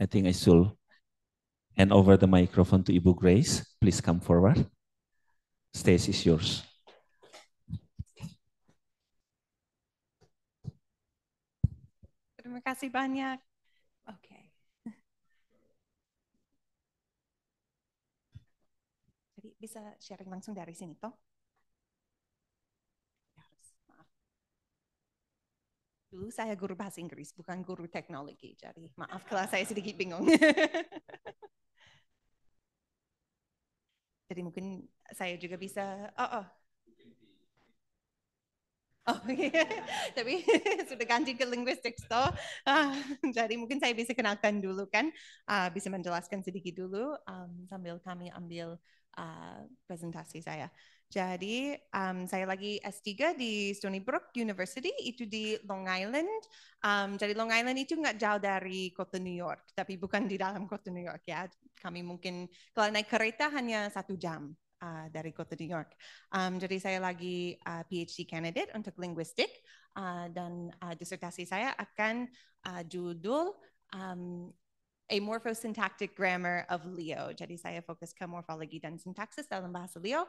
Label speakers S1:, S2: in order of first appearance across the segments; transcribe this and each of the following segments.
S1: I think I should hand over the microphone to Ibu Grace. Please come forward. Stage is yours.
S2: Terima kasih banyak. Oke. Jadi bisa sharing langsung dari sini toh? Maaf. Dulu saya guru bahasa Inggris, bukan guru teknologi. Jadi maaf kalau saya sedikit bingung. Jadi mungkin saya juga bisa. Oh, tapi sudah ganti ke linguistics toh. Jadi mungkin saya bisa kenalkan dulu kan, bisa menjelaskan sedikit dulu sambil kami ambil presentasi saya. Jadi saya lagi S3 di Stony Brook University, itu di Long Island. Jadi Long Island itu nggak jauh dari kota New York, tapi bukan di dalam kota New York ya. Kami mungkin kalau naik kereta hanya 1 jam. Dari kota New York. Jadi saya lagi PhD candidate untuk linguistik dan disertasi saya akan judul A Morphosyntactic Grammar of Leo. Jadi saya fokus ke morfologi dan sintaksis dalam bahasa Leo.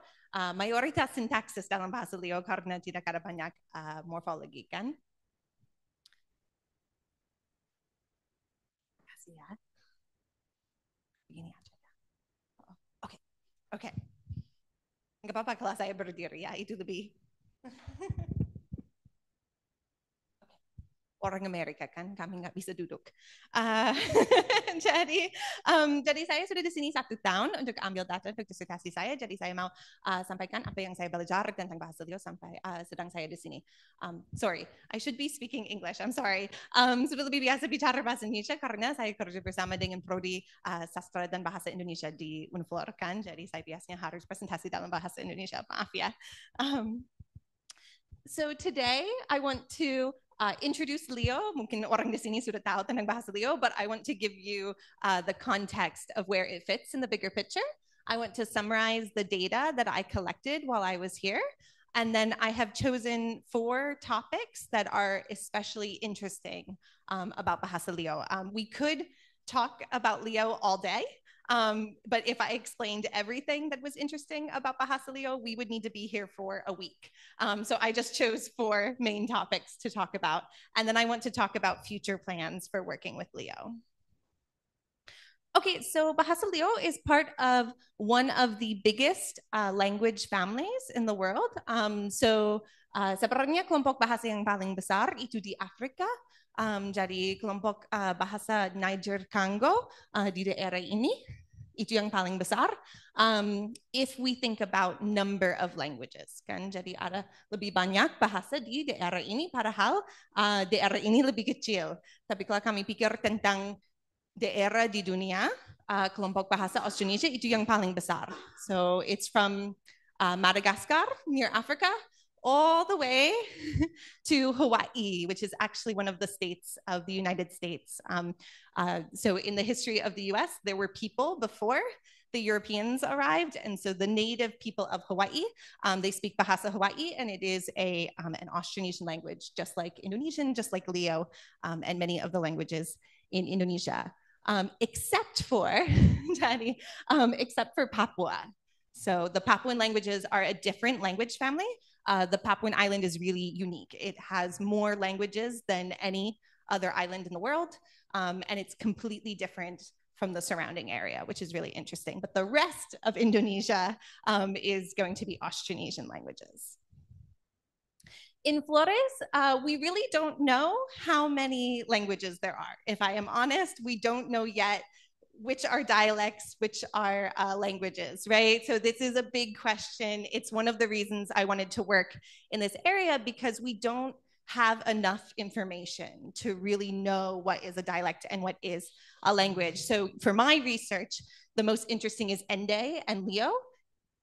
S2: Mayoritas sintaksis dalam bahasa Leo karena tidak ada banyak morfologi kan. Terima kasih ya. Begini aja. Oke. Nggak apa-apa kalau saya berdiri ya, itu lebih orang Amerika kan, kami nggak bisa duduk. Jadi saya sudah di sini 1 tahun untuk ambil data untuk disertasi saya. Jadi saya mau sampaikan apa yang saya belajar tentang bahasa Leo sampai sedang saya di sini. Sorry, I should be speaking English. I'm sorry. Sudah lebih biasa bicara bahasa Indonesia karena saya kerja bersama dengan prodi sastra dan bahasa Indonesia di Unflor kan. Jadi saya biasanya harus presentasi dalam bahasa Indonesia. Maaf ya. So today I want to introduce Leo. Mungkin orang di sini sudah tahu tentang bahasa Leo, but I want to give you the context of where it fits in the bigger picture. I want to summarize the data that I collected while I was here. And then I have chosen 4 topics that are especially interesting about bahasa Leo. We could talk about Leo all day. But if I explained everything that was interesting about bahasa Leo, we would need to be here for a week. So I just chose 4 main topics to talk about. And then I want to talk about future plans for working with Leo. Okay, so bahasa Leo is part of one of the biggest language families in the world. Sebenarnya kelompok bahasa yang paling besar itu di Afrika. Jadi kelompok bahasa Niger Congo di daerah ini itu yang paling besar. If we think about number of languages, kan, jadi ada lebih banyak bahasa di daerah ini, padahal daerah ini lebih kecil. Tapi kalau kami pikir tentang daerah di dunia, kelompok bahasa Austronesia itu yang paling besar. So it's from Madagascar near Africa all the way to Hawaii, which is actually one of the states of the United States. So in the history of the US, there were people before the Europeans arrived. And so the native people of Hawaii, they speak Bahasa Hawaii, and it is an Austronesian language, just like Indonesian, just like Leo, and many of the languages in Indonesia, except for Papua. So the Papuan languages are a different language family. The Papuan island is really unique. It has more languages than any other island in the world, and it's completely different from the surrounding area, which is really interesting. But the rest of Indonesia is going to be Austronesian languages. In Flores, we really don't know how many languages there are. If I am honest, we don't know yet which are dialects, which are languages, right? So this is a big question. It's one of the reasons I wanted to work in this area, because we don't have enough information to really know what is a dialect and what is a language. So for my research, the most interesting is Ende and Leo.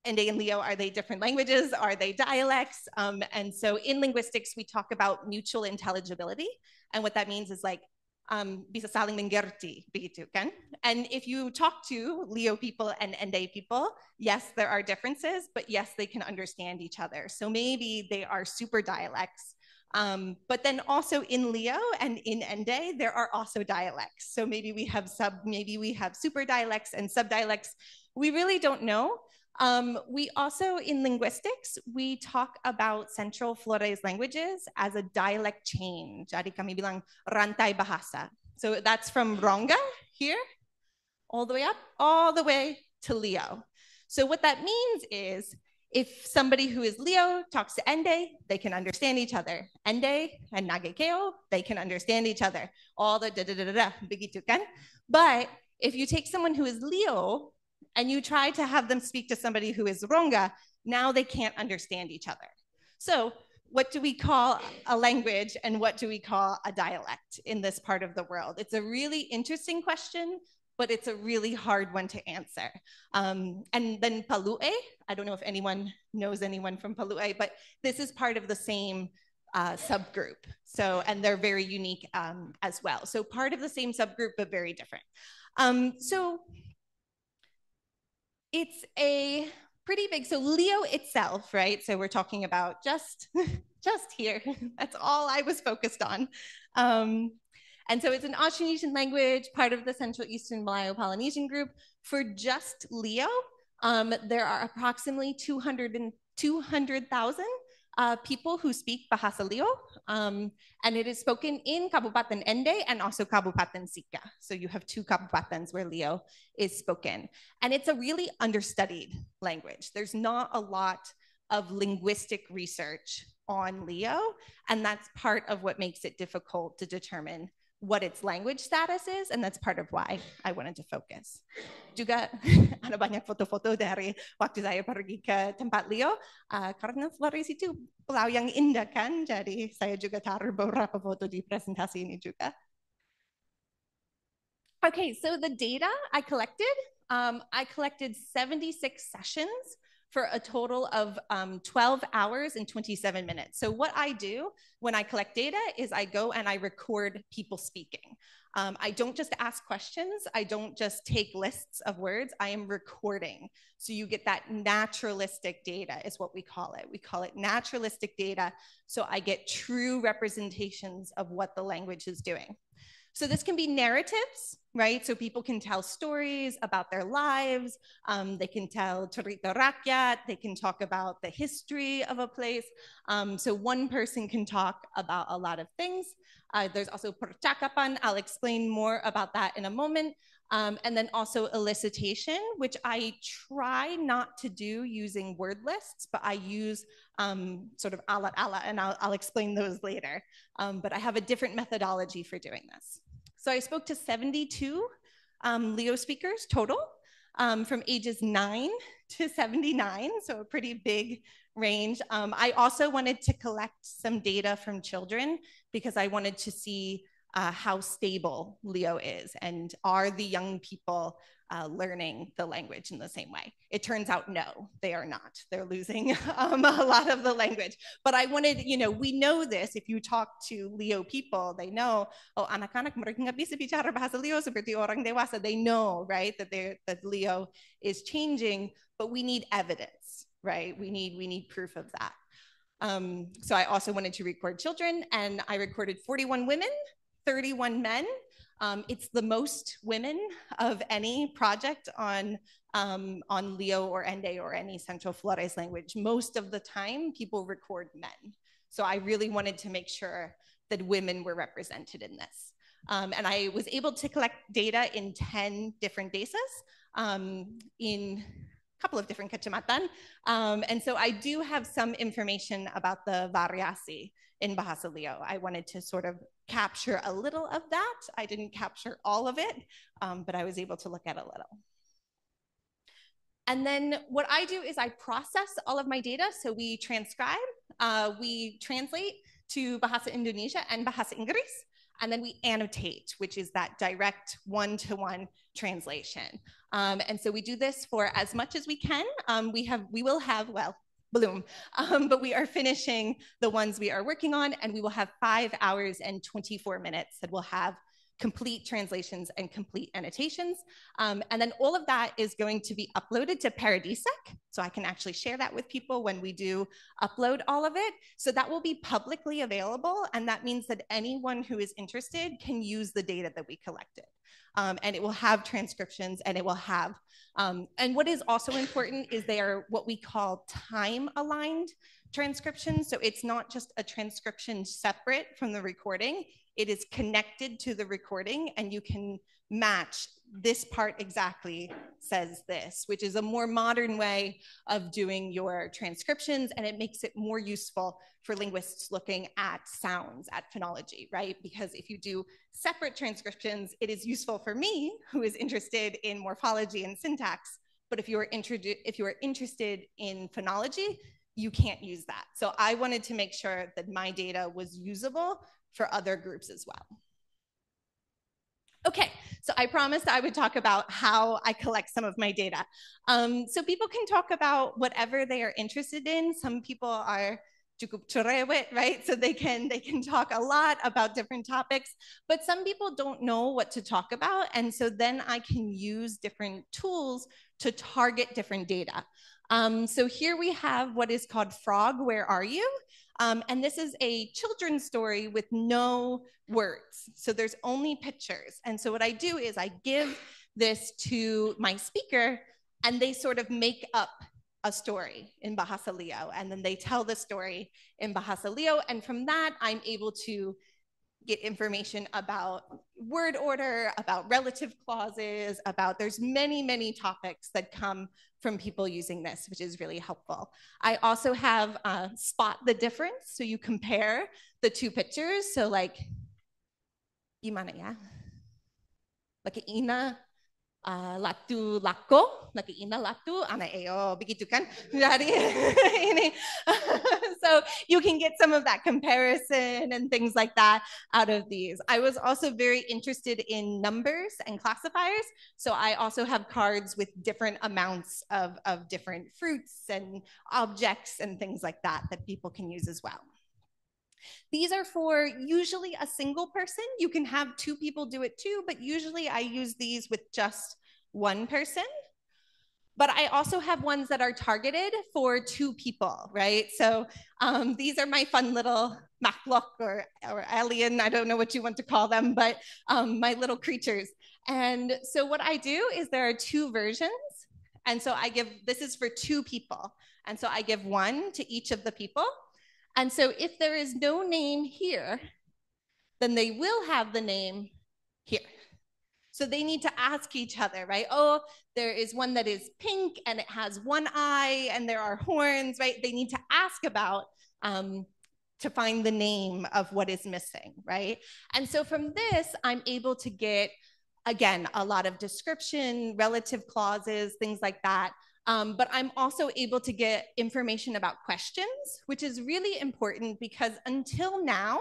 S2: Ende and Leo, are they different languages? Are they dialects? And so in linguistics, we talk about mutual intelligibility. And what that means is like, bisa saling mengerti, begitu kan? And if you talk to Leo people and Ende people, yes, there are differences, but yes, they can understand each other. So maybe they are super dialects, But then also in Leo and in Ende, there are also dialects. So maybe we have super dialects and subdialects. We really don't know. We also, in linguistics, we talk about Central Flores languages as a dialect chain. Jadi kami bilang rantai bahasa. So that's from Ronga here, all the way up, all the way to Leo. So what that means is if somebody who is Leo talks to Ende, they can understand each other. Ende and Nagekeo, they can understand each other. All the da-da-da-da-da, begitu kan? But if you take someone who is Leo and you try to have them speak to somebody who is Ronga, now they can't understand each other. So what do we call a language and what do we call a dialect in this part of the world? It's a really interesting question, but it's a really hard one to answer. And then Palue, I don't know if anyone knows anyone from Palue, but this is part of the same subgroup. So, and they're very unique as well. So part of the same subgroup, but very different. So it's a pretty big, so Leo itself, right? So we're talking about just here. That's all I was focused on. And so it's an Austronesian language, part of the Central Eastern Malayo-Polynesian group. For just Leo, there are approximately 200,000 people who speak Bahasa Leo, and it is spoken in Kabupaten Ende and also Kabupaten Sika. So you have two kabupatens where Leo is spoken. And it's a really understudied language. There's not a lot of linguistic research on Leo, and that's part of what makes it difficult to determine what its language status is, and that's part of why I wanted to focus. Juga ada banyak foto-foto dari waktu saya pergi ke tempat Leo, karena Flores itu pulau yang indah kan, jadi saya juga taruh beberapa foto di presentasi ini juga. Okay, so the data I collected 76 sessions for a total of 12 hours and 27 minutes. So what I do when I collect data is I go and I record people speaking. I don't just ask questions. I don't just take lists of words. I am recording. So you get that naturalistic data is what we call it. We call it naturalistic data. So I get true representations of what the language is doing. So this can be narratives, right? So people can tell stories about their lives. They can tell cerita rakyat. They can talk about the history of a place. So one person can talk about a lot of things. There's also percakapan. I'll explain more about that in a moment. And then also elicitation, which I try not to do using word lists, but I use sort of alat, and I'll explain those later. But I have a different methodology for doing this. So I spoke to 72 Leo speakers total from ages 9 to 79, so a pretty big range. I also wanted to collect some data from children because I wanted to see how stable Leo is and are the young people learning the language in the same way. It turns out, no, they are not. They're losing a lot of the language. But I wanted, we know this. If you talk to Leo people, they know, oh, anak-anak mereka nggak bisa bicara bahasa Leo seperti orang dewasa. They know, right, that Leo is changing, but we need evidence, right? We need proof of that. So I also wanted to record children, and I recorded 41 women, 31 men. It's the most women of any project on Leo or Ende or any Central Flores language. Most of the time, people record men. So I really wanted to make sure that women were represented in this. And I was able to collect data in 10 different bases in a couple of different kecamatan. And so I do have some information about the variasi in Bahasa Leo. I wanted to sort of capture a little of that. I didn't capture all of it, but I was able to look at a little. And then what I do is I process all of my data. So we transcribe, we translate to Bahasa Indonesia and Bahasa Inggris, and then we annotate, which is that direct one-to-one translation. And so we do this for as much as we can. We will have, well, bloom. But we are finishing the ones we are working on, and we will have 5 hours and 24 minutes that we'll have complete translations and complete annotations. And then all of that is going to be uploaded to Paradisec. So I can actually share that with people when we do upload all of it. So that will be publicly available. And that means that anyone who is interested can use the data that we collected. And it will have transcriptions, and it will have, and what is also important is they are what we call time-aligned transcriptions. So it's not just a transcription separate from the recording. It is connected to the recording, and you can match this part exactly says this, which is a more modern way of doing your transcriptions, and it makes it more useful for linguists looking at sounds, at phonology, right? Because if you do separate transcriptions, it is useful for me, who is interested in morphology and syntax, but if you are interested in phonology, you can't use that. So I wanted to make sure that my data was usable for other groups as well. Okay, so I promised I would talk about how I collect some of my data. So people can talk about whatever they are interested in. Some people are cukup cerewet, right? So they can talk a lot about different topics, but some people don't know what to talk about. And so then I can use different tools to target different data. So here we have what is called Frog, Where Are You? And this is a children's story with no words. So there's only pictures. And so what I do is I give this to my speaker, and they sort of make up a story in Bahasa Leo, and then they tell the story in Bahasa Leo. And from that, I'm able to get information about word order, about relative clauses, about there's many, many topics that come from people using this, which is really helpful. I also have spot the difference. So you compare the two pictures. So like, gimana ya? Like ina latu lako, like ina latu ana eo, begitu kan? Jadi ini. So you can get some of that comparison and things like that out of these. I was also very interested in numbers and classifiers. So I also have cards with different amounts of different fruits and objects and things like that that people can use as well. These are for usually a single person. You can have two people do it too, but usually I use these with just one person. But I also have ones that are targeted for two people, right? So these are my fun little makhluk or alien, I don't know what you want to call them, but my little creatures. And so what I do is there are two versions. And so this is for two people. And so I give one to each of the people. And so if there is no name here, then they will have the name here. So they need to ask each other, right? Oh, there is one that is pink and it has one eye and there are horns, right? They need to ask about to find the name of what is missing, right? And so from this, I'm able to get, again, a lot of description, relative clauses, things like that. But I'm also able to get information about questions, which is really important because until now,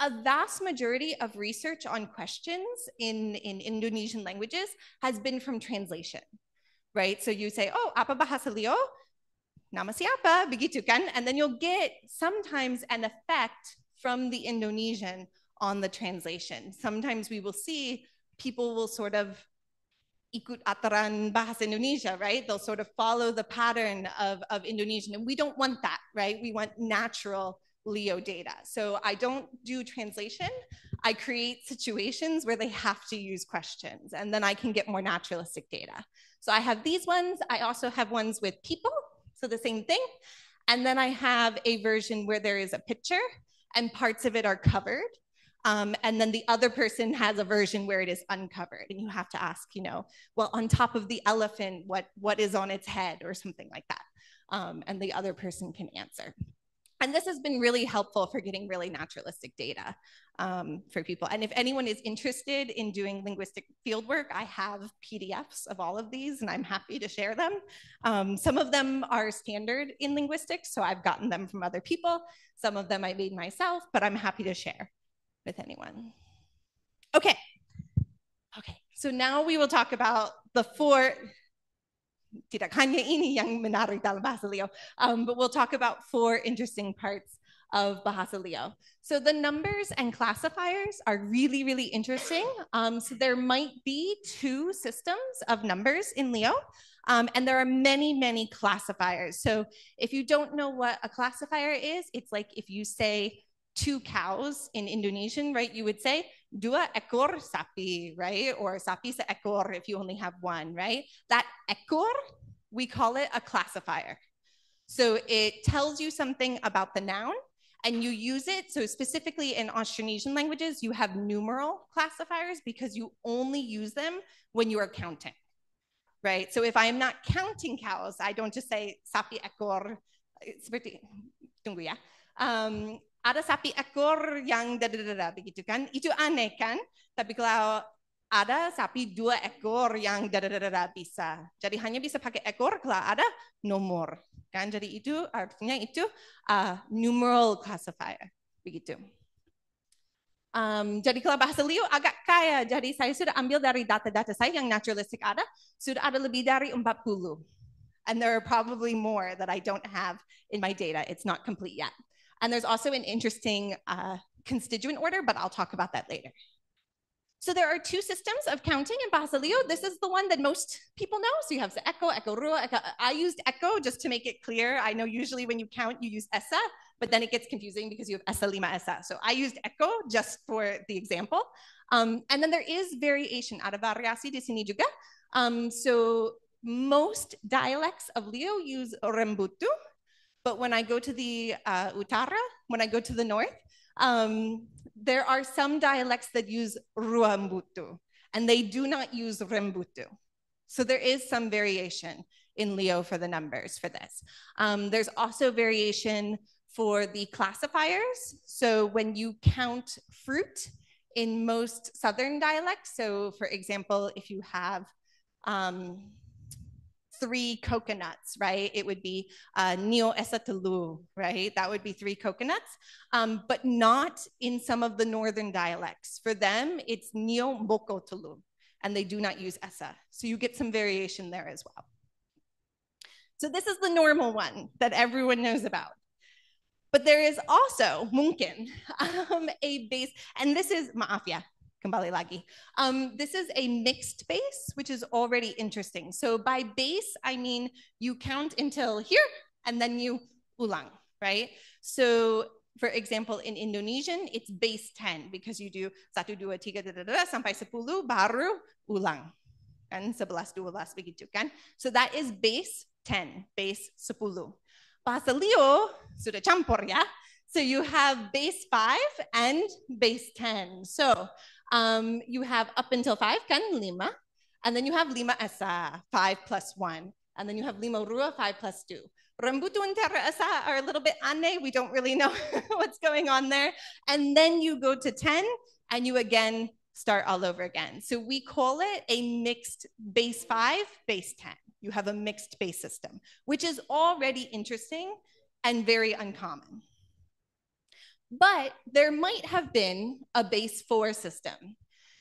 S2: a vast majority of research on questions in Indonesian languages has been from translation, right? So you say, oh, apa bahasa Leo? Nama siapa? Begitu kan? And then you'll get sometimes an effect from the Indonesian on the translation. Sometimes we will see people will sort of ikut aturan bahasa Indonesia, right? They'll sort of follow the pattern of Indonesian. And we don't want that, right? We want natural Leo data. So I don't do translation. I create situations where they have to use questions, and then I can get more naturalistic data. So I have these ones. I also have ones with people. So the same thing. And then I have a version where there is a picture and parts of it are covered. And then the other person has a version where it is uncovered, and you have to ask, well, on top of the elephant, what is on its head or something like that. And the other person can answer. And this has been really helpful for getting really naturalistic data for people. And if anyone is interested in doing linguistic fieldwork, I have PDFs of all of these, and I'm happy to share them. Some of them are standard in linguistics, so I've gotten them from other people. Some of them I made myself, but I'm happy to share with anyone. Okay, so now we will talk about the four, tidak hanya ini yang menarik dalam bahasa Leo, but we'll talk about four interesting parts of Bahasa Leo. So the numbers and classifiers are really, really interesting. So there might be two systems of numbers in Leo, and there are many, many classifiers. So if you don't know what a classifier is, it's like if you say 2 cows in Indonesian, right? You would say dua ekor sapi, right? Or sapi seekor if you only have one, right? That ekor, we call it a classifier. So it tells you something about the noun and you use it. So specifically in Austronesian languages, you have numeral classifiers because you only use them when you are counting, right? So if I am not counting cows, I don't just say sapi ekor, seperti, tunggu ya. Ada sapi ekor yang dadadada begitu kan, itu aneh kan, tapi kalau ada sapi 2 ekor yang dadadada bisa, jadi hanya bisa pakai ekor kalau ada nomor kan, jadi itu artinya itu numeral classifier begitu. Jadi kalau bahasa Leo agak kaya, jadi saya sudah ambil dari data-data saya yang naturalistik ada, sudah ada lebih dari 40. And there are probably more that I don't have in my data. It's not complete yet. And there's also an interesting constituent order, but I'll talk about that later. So there are two systems of counting in Bahasa Leo. This is the one that most people know. So you have the echo, echo, rua. Echo. I used echo just to make it clear. I know usually when you count, you use esa, but then it gets confusing because you have esa, lima, esa. So I used echo just for the example. And then there is variation. Ada variasi di sini juga. So most dialects of Leo use rembutu, but when I go to the utara, when I go to the north, there are some dialects that use ruambutu, and they do not use rembutu. So there is some variation in Leo for the numbers for this. There's also variation for the classifiers. So when you count fruit in most southern dialects, so for example, if you have 3 coconuts, right? It would be nio esatelu, right? That would be 3 coconuts, but not in some of the northern dialects. For them, it's nio mokotelu, and they do not use esa. So you get some variation there as well. So this is the normal one that everyone knows about. But there is also, mungkin, a base, and this is, maaf ya, kembali lagi. This is a mixed base, which is already interesting. So by base, I mean you count until here, and then you ulang, right? So for example, in Indonesian, it's base 10, because you do 1, 2, 3, sampai 10, baru ulang. Kan, 11, 12, begitu kan? So that is base 10, base 10. Bahasa Leo, sudah campur ya. So you have base 5 and base 10. So you have up until 5, kan, 5. And then you have 5 esa, 5 plus 1. And then you have 5 rua, 5 plus 2. Rembutu and terra esa are a little bit ane. We don't really know what's going on there. And then you go to 10, and you again start all over again. So we call it a mixed base 5, base 10. You have a mixed base system, which is already interesting and very uncommon. But there might have been a base 4 system.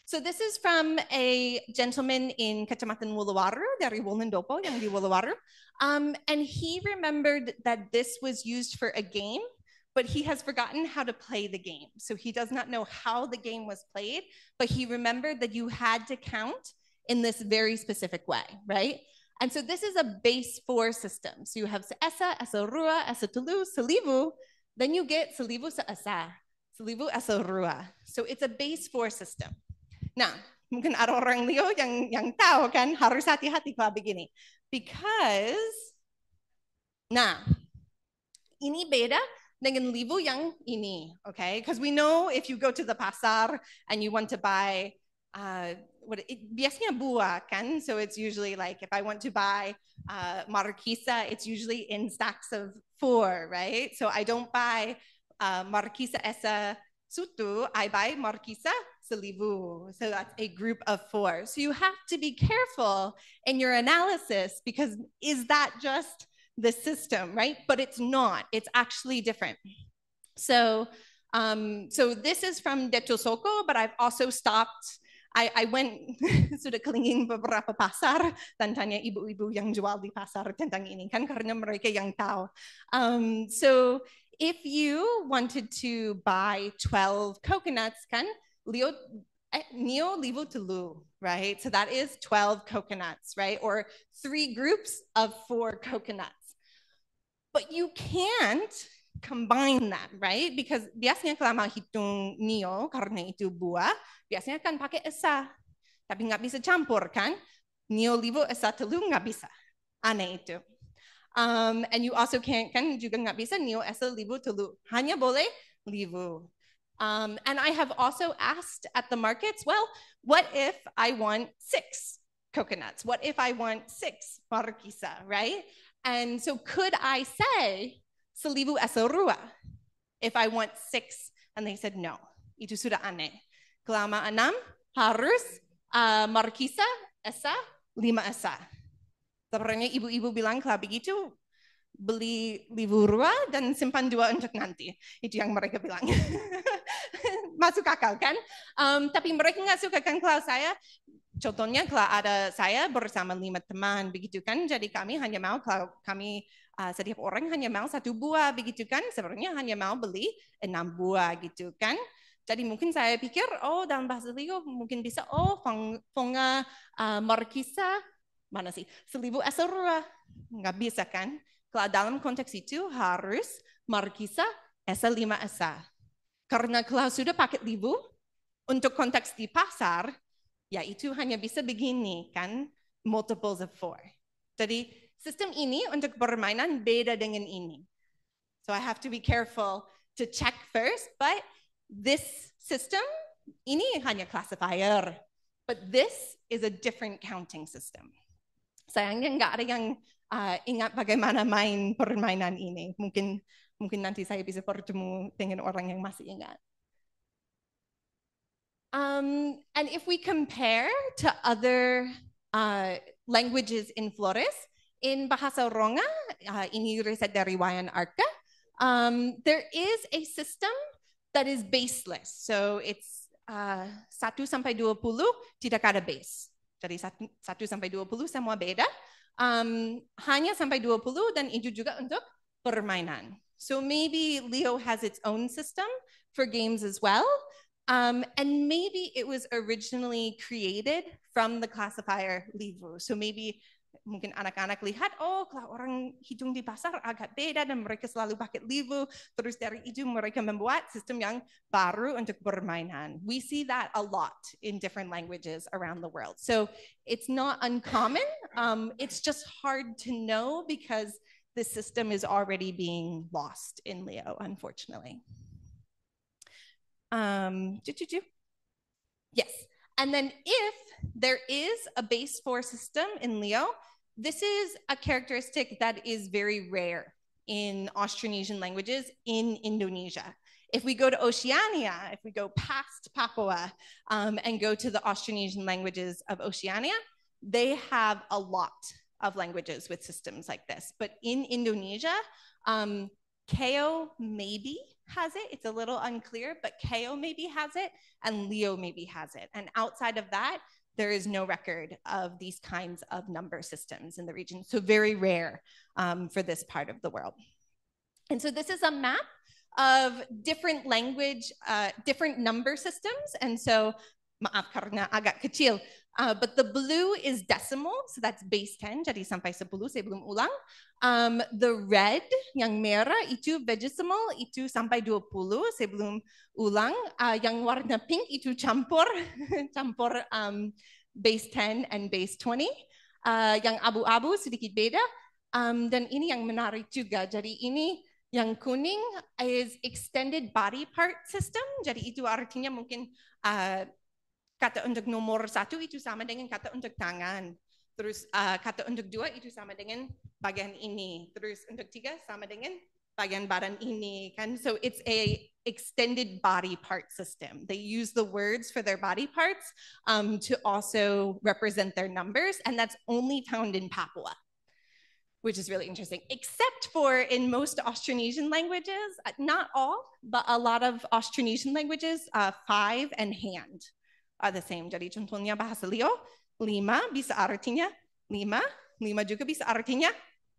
S2: So this is from a gentleman in Kecamatan Wuluwaru, dari Wolondopo, yang di Wuluwaru. And he remembered that this was used for a game, but he has forgotten how to play the game. So he does not know how the game was played, but he remembered that you had to count in this very specific way, right? And so this is a base 4 system. So you have esa, esa rua, esa telu, selivu, then you get selivu sa esa, selivu esa rua. So it's a base 4 system. Nah, mungkin ada orang Leo yang tahu kan, harus hati-hati kalau begini. Because, nah, ini beda dengan livu yang ini, okay? Because we know if you go to the pasar and you want to buy biasanya buah kan, so it's usually like if I want to buy marquisa, it's usually in stacks of 4, right? So I don't buy marquisa esa sutu, I buy marquisa selivu. So that's a group of 4. So you have to be careful in your analysis, because is that just the system, right? But it's not. It's actually different. So this is from Detosoko, but I've also stopped. I went sudah kelingin beberapa pasar dan tanya ibu-ibu yang jual di pasar tentang ini kan, karena mereka yang tahu. So if you wanted to buy 12 coconuts, kan, Neo livo tulu, right? So that is 12 coconuts, right? Or 3 groups of 4 coconuts. But you can't combine that, right? Because biasanya kalau mau hitung Neo, karena itu buah, biasanya kan pakai esa. Tapi nggak bisa campur, kan? Neo livo esa telu nggak bisa. Aneh itu. And you also can't, kan juga nggak bisa Neo esa livo telu. Hanya boleh livo. And I have also asked at the markets, well, what if I want 6 coconuts? What if I want 6 markisa, right? And so could I say seribu esa rua if I want 6? And they said, no, itu sudah aneh. Kelama 6 harus markisa esa 5 esa. Sebenarnya ibu-ibu bilang kalau begitu, beli libu rua dan simpan 2 untuk nanti. Itu yang mereka bilang. Masuk akal kan? Tapi mereka nggak suka kan kalau saya, contohnya kalau ada saya bersama 5 teman, begitu kan? Jadi kami hanya mau, kalau kami setiap orang hanya mau 1 buah, begitu kan? Sebenarnya hanya mau beli 6 buah gitu kan? Jadi mungkin saya pikir, oh dalam bahasa Leo mungkin bisa, oh fonga markisa, mana sih? 1000 esa rua. Nggak bisa kan? Kalau dalam konteks itu harus markisa esa 5 esa. Karena kalau sudah pakai libu, untuk konteks di pasar, ya itu hanya bisa begini kan, multiples of 4. Jadi sistem ini untuk permainan beda dengan ini. So I have to be careful to check first, but this system, ini hanya classifier, but this is a different counting system. Sayangnya nggak ada yang ingat bagaimana main permainan ini. Mungkin nanti saya bisa bertemu dengan orang yang masih ingat. And if we compare to other languages in Flores, in Bahasa Ronga, ini riset dari Wayan Arca, there is a system that is baseless. So it's 1 sampai 20 tidak ada base. Jadi 1 sampai 20 semua beda. Hanya sampai 20 dan itu juga untuk permainan. So maybe Leo has its own system for games as well. And maybe it was originally created from the classifier Livu. So maybe mungkin anak-anak lihat, oh kalau orang hitung di pasar agak beda dan mereka selalu pakai Livu. Terus dari itu mereka membuat sistem yang baru untuk permainan. We see that a lot in different languages around the world. So it's not uncommon. It's just hard to know because the system is already being lost in Leo, unfortunately. Yes, and then if there is a base 4 system in Leo, this is a characteristic that is very rare in Austronesian languages in Indonesia. If we go to Oceania, if we go past Papua and go to the Austronesian languages of Oceania, they have a lot of languages with systems like this. But in Indonesia, Keo maybe has it. It's a little unclear, but Keo maybe has it and Leo maybe has it. And outside of that, there is no record of these kinds of number systems in the region. So very rare for this part of the world. And so this is a map of different language, different number systems. And so, maaf karena agak kecil, but the blue is decimal, so that's base 10, jadi sampai 10, saya belum ulang. The red, yang merah, itu vigesimal, itu sampai 20, saya belum ulang. Yang warna pink, itu campur base 10 and base 20. Yang abu-abu sedikit beda. Dan ini yang menarik juga, jadi ini yang kuning is extended body part system, jadi itu artinya mungkin kata untuk nomor 1 itu sama dengan kata untuk tangan. Terus kata untuk 2 itu sama dengan bagian ini. Terus untuk 3 sama dengan bagian badan ini. Kan? So it's a extended body part system. They use the words for their body parts to also represent their numbers, and that's only found in Papua, which is really interesting, except for in most Austronesian languages, not all, but a lot of Austronesian languages, 5 and hand are the same. Jadi contohnya bahasa Leo, 5 bisa artinya 5 juga bisa artinya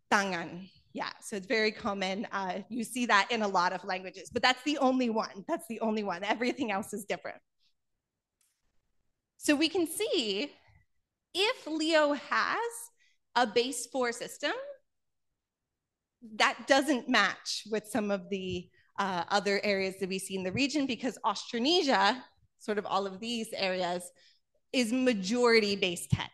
S2: tangan. Yeah, so it's very common. You see that in a lot of languages, but that's the only one. That's the only one. Everything else is different. So we can see if Leo has a base 4 system, that doesn't match with some of the other areas that we see in the region, because Austronesia, sort of all of these areas, is majority base 10.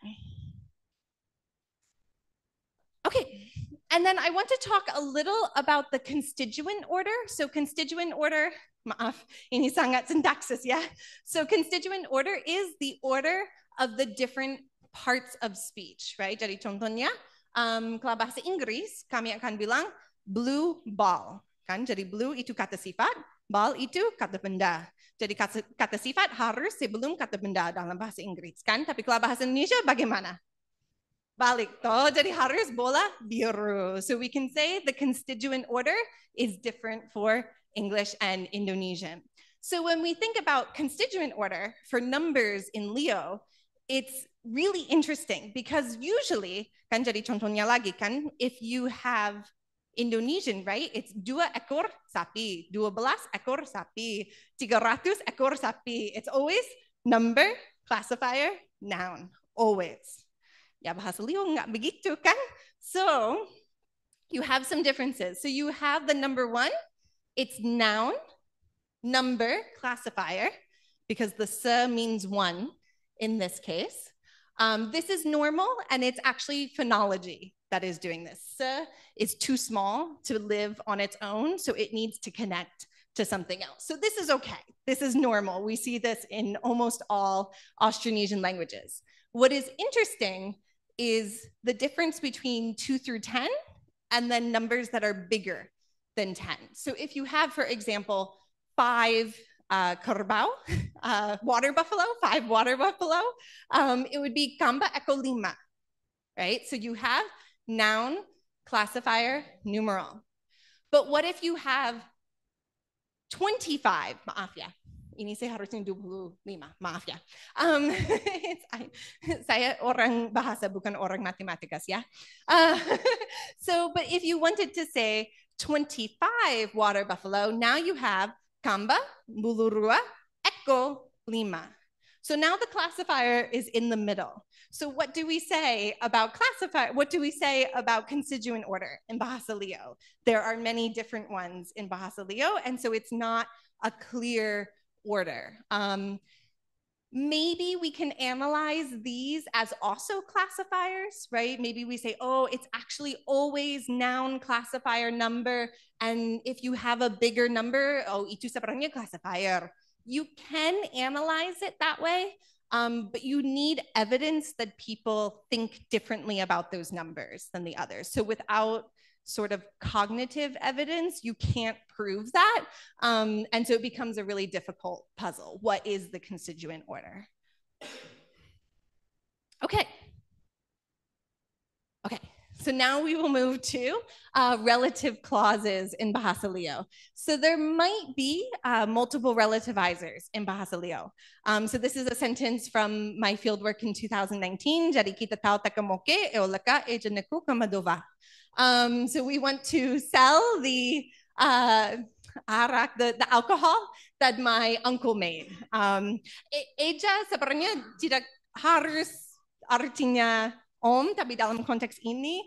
S2: Okay, and then I want to talk a little about the constituent order. So constituent order, maaf, ini sangat syntaxis, yeah? So constituent order is the order of the different parts of speech, right? Jadi contohnya, kalau bahasa Inggris, kami akan bilang blue ball, kan? Jadi blue itu kata sifat, ball itu kata benda. Jadi kata sifat harus sebelum kata benda dalam bahasa Inggris, kan? Tapi kalau bahasa Indonesia bagaimana? Balik toh, jadi harus bola biru. So we can say the constituent order is different for English and Indonesian. So when we think about constituent order for numbers in Leo, it's really interesting because usually, kan jadi contohnya lagi kan, if you have Indonesian, right? It's 2 ekor sapi, 12 ekor sapi, 300 ekor sapi. It's always number, classifier, noun, always. Ya bahasa Leo nggak begitu kan? So you have some differences. So you have the number 1, it's noun, number, classifier, because the se means 1 in this case. This is normal, and it's actually phonology that is doing this. Se is too small to live on its own, so it needs to connect to something else. So this is okay. This is normal. We see this in almost all Austronesian languages. What is interesting is the difference between 2 through 10 and then numbers that are bigger than 10. So if you have, for example, 5 kerbau, water buffalo, 5 water buffalo, it would be kamba eko lima, right? So you have noun, classifier, numeral. But what if you have 25, maaf ya, ini saya harusnya 25, maaf ya. Saya orang bahasa, bukan orang matematika ya. So, but if you wanted to say 25 water buffalo, now you have kamba, mulurua, eko, lima. So now the classifier is in the middle. So what do we say about classifier? What do we say about constituent order in Bahasa Leo? There are many different ones in Bahasa Leo, and so it's not a clear order. Maybe we can analyze these as also classifiers, right? Maybe we say, oh, it's actually always noun, classifier, number. And if you have a bigger number, oh, itu sebenarnya classifier. You can analyze it that way, but you need evidence that people think differently about those numbers than the others. So without sort of cognitive evidence, you can't prove that. And so it becomes a really difficult puzzle. What is the constituent order? Okay. Okay. So now we will move to relative clauses in Bahasa Leo. So there might be multiple relativizers in Bahasa Leo. So this is a sentence from my fieldwork in 2019. Jadi kita tahu takamoke eolaka ejeneku kamadova. So we want to sell the arak, the alcohol that my uncle made. Eja sebenarnya tidak harus artinya om, tapi dalam konteks ini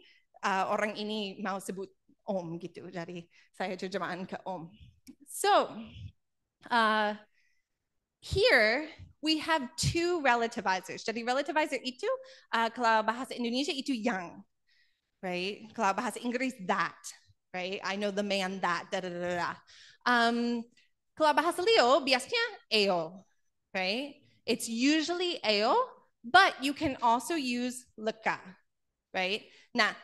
S2: orang ini mau sebut om gitu. Jadi saya terjemahan ke om. So here we have 2 relativizers. Jadi relativizer itu kalau bahasa Indonesia itu yang, right? Kalau bahasa Inggris that, right? I know the man that, da da da da. Kalau bahasa Leo biasanya eo, right? It's usually eo, but you can also use leka, right? Nah,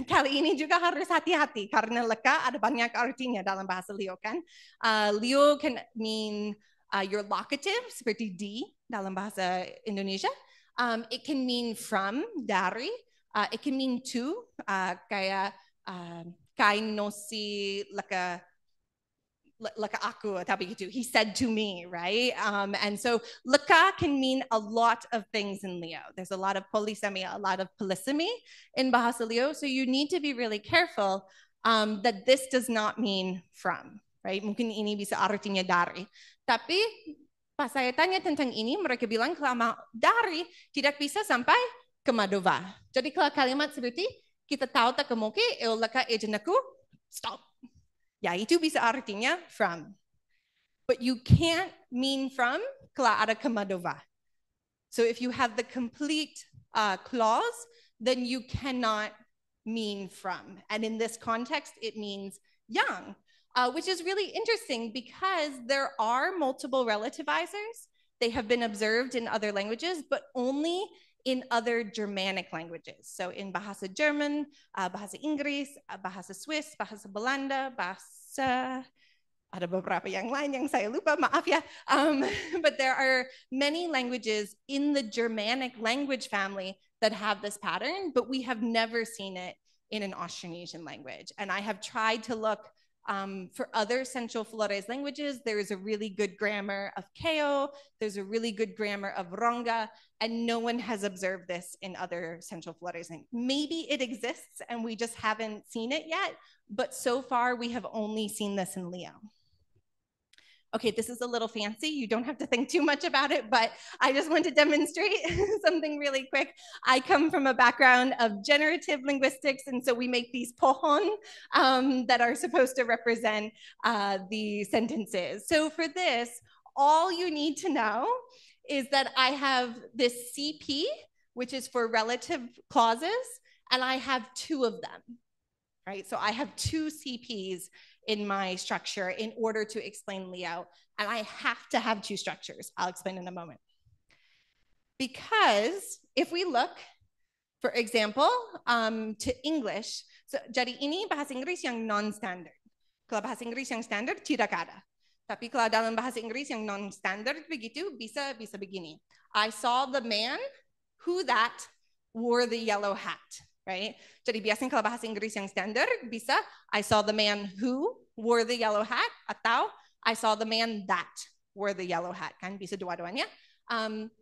S2: kali ini juga harus hati-hati karena leka ada banyak artinya dalam bahasa Leo kan. Leo can mean your locative seperti di dalam bahasa Indonesia. It can mean from, dari. It can mean to, kayak kainosi leka laka aku, tabi gitu. He said to me, right? And so laka can mean a lot of things in Leo. There's a lot of polysemia, a lot of polysemy in Bahasa Leo. So you need to be really careful that this does not mean from, right? Mungkin ini bisa artinya dari. Tapi pas saya tanya tentang ini, mereka bilang kalau dari tidak bisa sampai ke Madova. Jadi kalau kalimat seperti kita tahu tak kemuki, laka ejenaku, stop. Ya, itu bisa artinya from. But you can't mean from kalau ada ke Madova. So if you have the complete clause, then you cannot mean from. And in this context, it means young, which is really interesting because there are multiple relativizers. They have been observed in other languages, but only in other Germanic languages. So in Bahasa German, Bahasa Inggris, Bahasa Swiss, Bahasa Belanda, Bahasa, ada beberapa yang lain yang saya lupa, maaf ya. But there are many languages in the Germanic language family that have this pattern, but we have never seen it in an Austronesian language. And I have tried to look for other Central Flores languages. There is a really good grammar of Keo. There's a really good grammar of Ronga, and no one has observed this in other Central Flores languages. Maybe it exists and we just haven't seen it yet, but so far we have only seen this in Leo. Okay, this is a little fancy. You don't have to think too much about it, but I just want to demonstrate something really quick. I come from a background of generative linguistics, and so we make these pohon that are supposed to represent the sentences. So for this, all you need to know is that I have this CP, which is for relative clauses, and I have two of them, right? So I have two CPs in my structure in order to explain Leo. And I have to have two structures. I'll explain in a moment. Because if we look, for example, to English, so jadi ini bahasa Inggris yang non-standard. Kalau bahasa Inggris yang standard, tidak ada. Tapi kalau dalam bahasa Inggris yang non-standard begitu, bisa begini. I saw the man who that wore the yellow hat. Right? Jadi biasanya kalau bahasa Inggris yang standar bisa I saw the man who wore the yellow hat atau I saw the man that wore the yellow hat, kan bisa dua-duanya.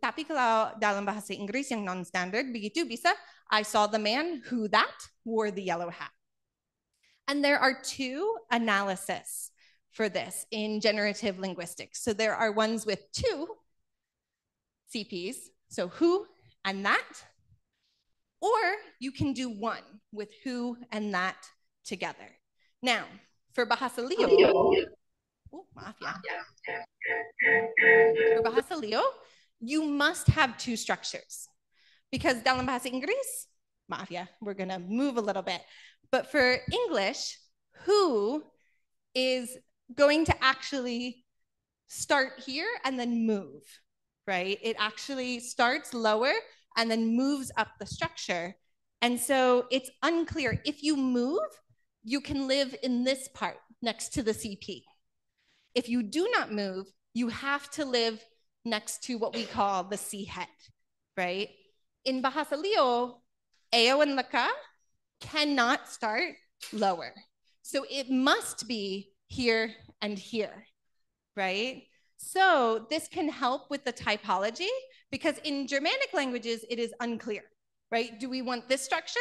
S2: Tapi kalau dalam bahasa Inggris yang non-standard begitu bisa I saw the man who that wore the yellow hat. And there are two analyses for this in generative linguistics. So there are ones with two CPs, so who and that. Or you can do one with who and that together. Now, for Bahasa Leo, for Bahasa Leo, you must have two structures. Because dalam Bahasa Inggris, maaf ya, we're gonna move a little bit. But for English, who is going to actually start here and then move, right? It actually starts lower and then moves up the structure. And so it's unclear. If you move, you can live in this part next to the CP. If you do not move, you have to live next to what we call the C head, right? In Bahasa Leo, Eo and Laka cannot start lower. So it must be here and here, right? So this can help with the typology because in Germanic languages, it is unclear, right? Do we want this structure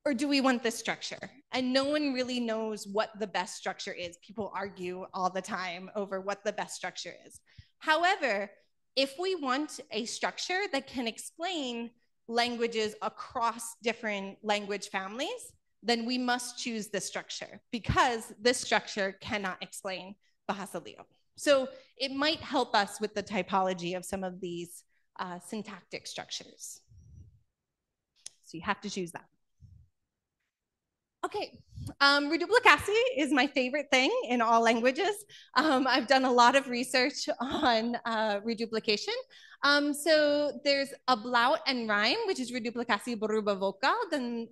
S2: or do we want this structure? And no one really knows what the best structure is. People argue all the time over what the best structure is. However, if we want a structure that can explain languages across different language families, then we must choose this structure because this structure cannot explain Bahasa Leo. So it might help us with the typology of some of these syntactic structures. So you have to choose that. Okay, reduplicity is my favorite thing in all languages. I've done a lot of research on reduplication. So there's ablaut and rhyme, which is reduplikasi berubah vokal dan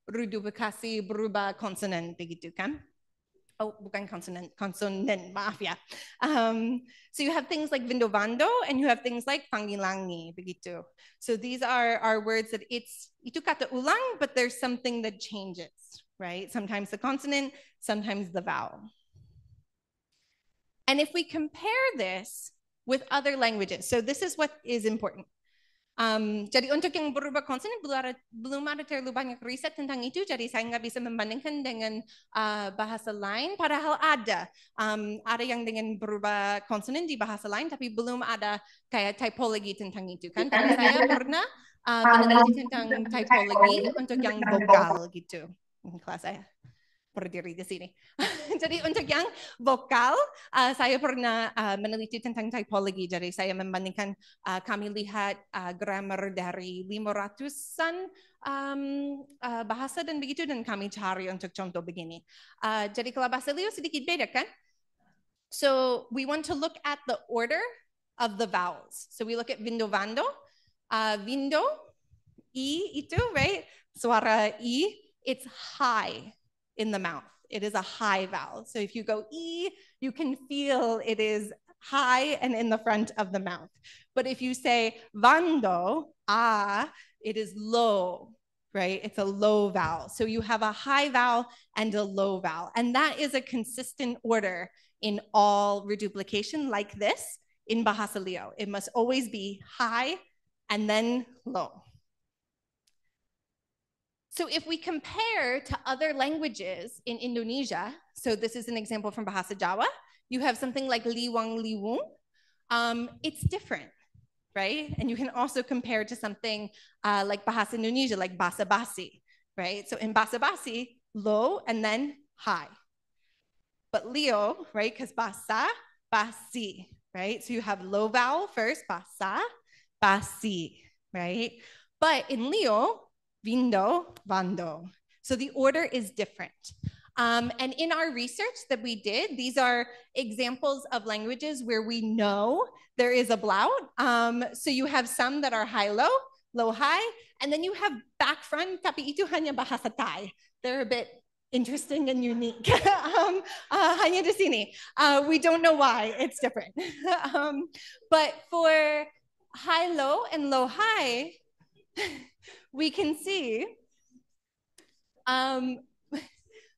S2: reduplikasi berubah konsonan begitu kan? Oh, bukan konsonan, maaf ya. So you have things like vindovando and you have things like panggilangi, begitu. So these are words that itu kata ulang, but there's something that changes, right? Sometimes the consonant, sometimes the vowel. And if we compare this with other languages, so this is what is important. Jadi untuk yang berubah konsonan belum ada terlalu banyak riset tentang itu, jadi saya nggak bisa membandingkan dengan bahasa lain. Padahal ada yang dengan berubah konsonan di bahasa lain, tapi belum ada kayak typologi tentang itu kan. Tapi saya pernah meneliti tentang typologi untuk yang vokal gitu di kelas saya. Berdiri di sini. Jadi untuk yang vokal, saya pernah meneliti tentang typologi. Jadi saya membandingkan, kami lihat grammar dari 500-an bahasa dan begitu, dan kami cari untuk contoh begini. Jadi kalau bahasa Leo sedikit beda kan? So we want to look at the order of the vowels. So we look at vindo, vando. Vindo, I itu, right? Suara I, it's high in the mouth. It is a high vowel. So if you go E, you can feel it is high and in the front of the mouth. But if you say vando, it is low, right? It's a low vowel. So you have a high vowel and a low vowel. And that is a consistent order in all reduplication like this in Bahasa Leo. It must always be high and then low. So if we compare to other languages in Indonesia, so this is an example from Bahasa Jawa, you have something like liwang liwung. It's different, right? And you can also compare to something like Bahasa Indonesia, like basa basi, right? So in basa basi, low and then high. But Leo, right? Because basa, basi, right? So you have low vowel first, basa, basi, right? But in Leo, vindo, vando. So the order is different. And in our research that we did, these are examples of languages where we know there is a blout. So you have some that are high-low, low-high, and then you have back front, tapi itu hanya bahasa Thai. They're a bit interesting and unique. Hanya di sini. We don't know why, it's different. But for high-low and low-high, we can see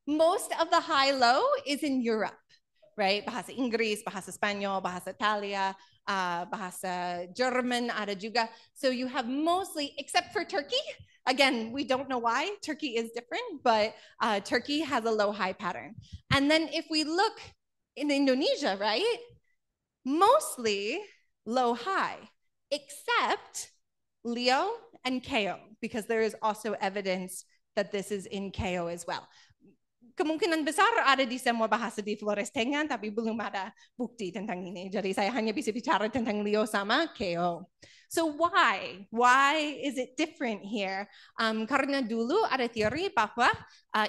S2: most of the high-low is in Europe, right? Bahasa Inggris, Bahasa Spanyol, Bahasa Italia, Bahasa German, ada juga. So you have mostly, except for Turkey, again, we don't know why. Turkey is different, but Turkey has a low-high pattern. And then if we look in Indonesia, right? Mostly low-high, except Leo and Keo, because there is also evidence that this is in Keo as well. Kemungkinan besar ada di semua bahasa di Flores Tengah, tapi belum ada bukti tentang ini. Jadi saya hanya bisa bicara tentang Leo sama Keo. So why? Why is it different here? Karena dulu ada teori bahwa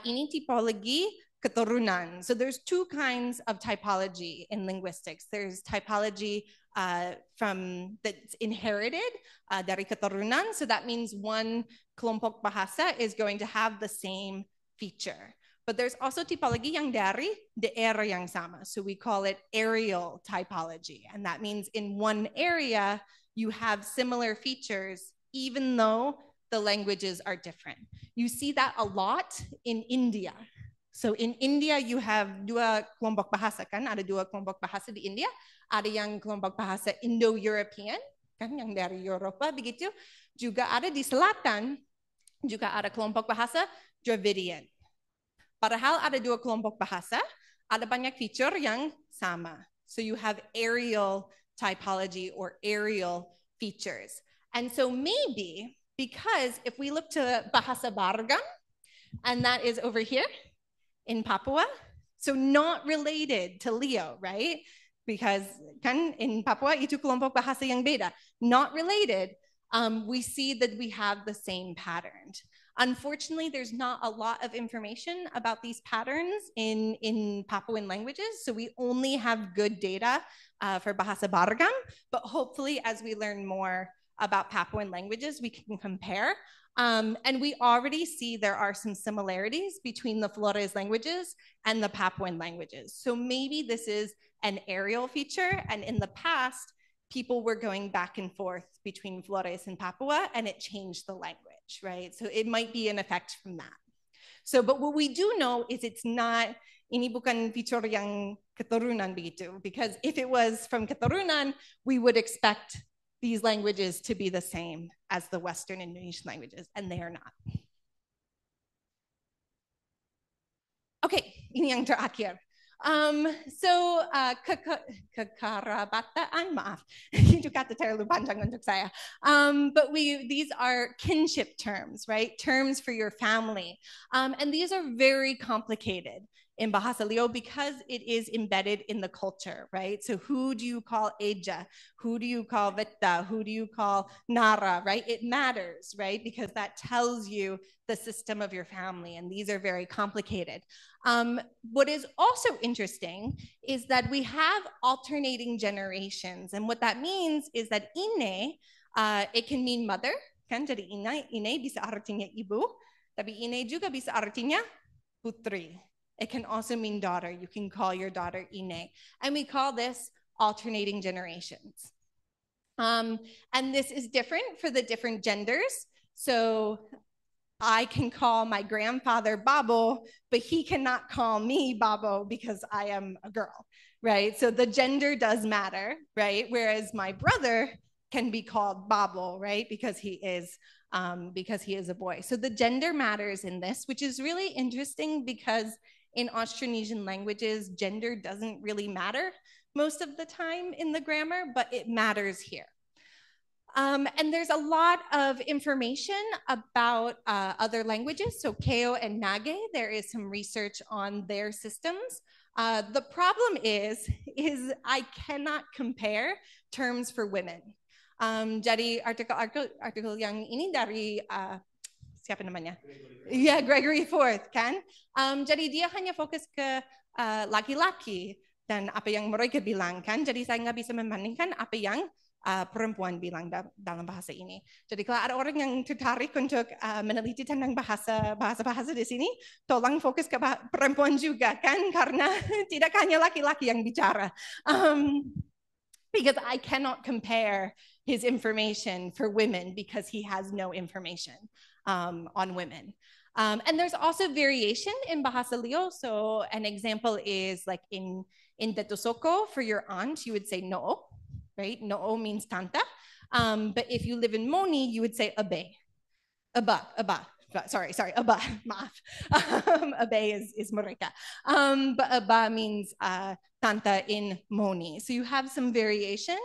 S2: ini tipologi keturunan. So there's two kinds of typology in linguistics. There's typology that's inherited dari keturunan. So that means one kelompok bahasa is going to have the same feature. But there's also typology yang dari daerah yang sama. So we call it areal typology. And that means in one area, you have similar features, even though the languages are different. You see that a lot in India. So in India, you have dua kelompok bahasa kan? Ada dua kelompok bahasa di India. Ada yang kelompok bahasa Indo-European, kan? Yang dari Eropa begitu. Juga ada di selatan, juga ada kelompok bahasa Dravidian. Padahal ada dua kelompok bahasa, ada banyak feature yang sama. So you have areal typology or areal features. And so maybe, because if we look to Bahasa Bargam, and that is over here in Papua, so not related to Leo, right? Because kan in Papua itu kelompok bahasa yang beda, not related, we see that we have the same pattern. Unfortunately, there's not a lot of information about these patterns in Papuan languages, so we only have good data for Bahasa Bargam, but hopefully as we learn more about Papuan languages, we can compare. And we already see there are some similarities between the Flores languages and the Papuan languages. So maybe this is an areal feature, and in the past, people were going back and forth between Flores and Papua, and it changed the language, right? So it might be an effect from that. So, but what we do know is it's not ini bukan feature yang keturunan begitu, because if it was from keturunan, we would expect these languages to be the same as the Western Indonesian languages, and they are not. Okay, ini yang terakhir. So kekerabataan, maaf, itu kata terlalu panjang untuk saya. But these are kinship terms, right? Terms for your family. And these are very complicated in Bahasa Leo because it is embedded in the culture, right? So who do you call Eja? Who do you call Veta? Who do you call Nara, right? It matters, right? Because that tells you the system of your family, and these are very complicated. What is also interesting is that we have alternating generations, and what that means is that ine, it can mean mother, kan? Jadi ine bisa artinya ibu, tapi ine juga bisa artinya putri. It can also mean daughter. You can call your daughter ine, and we call this alternating generations. And this is different for the different genders. So I can call my grandfather Babo, but he cannot call me Babo because I am a girl, right? So the gender does matter, right? Whereas my brother can be called Babo, right? Because he is a boy. So the gender matters in this, which is really interesting because in Austronesian languages, gender doesn't really matter most of the time in the grammar, but it matters here. And there's a lot of information about other languages. So Keo and Nage, there is some research on their systems. The problem is I cannot compare terms for women. Jadi artikel yang ini dari siapa namanya? Yeah, Gregory IV, kan? Jadi dia hanya fokus ke laki-laki dan apa yang mereka bilang, kan? Jadi saya nggak bisa membandingkan apa yang perempuan bilang dalam bahasa ini. Jadi kalau ada orang yang tertarik untuk meneliti tentang bahasa di sini, tolong fokus ke perempuan juga, kan? Karena tidak hanya laki-laki yang bicara. Because I cannot compare his information for women because he has no information on women. And there's also variation in Bahasa Leo. So an example is like in Tetosoko, for your aunt, you would say no, right? No means tanta. But if you live in Moni, you would say abe. Aba. Sorry, aba, maaf. Abe is mereka. But aba means tanta in Moni. So you have some variation.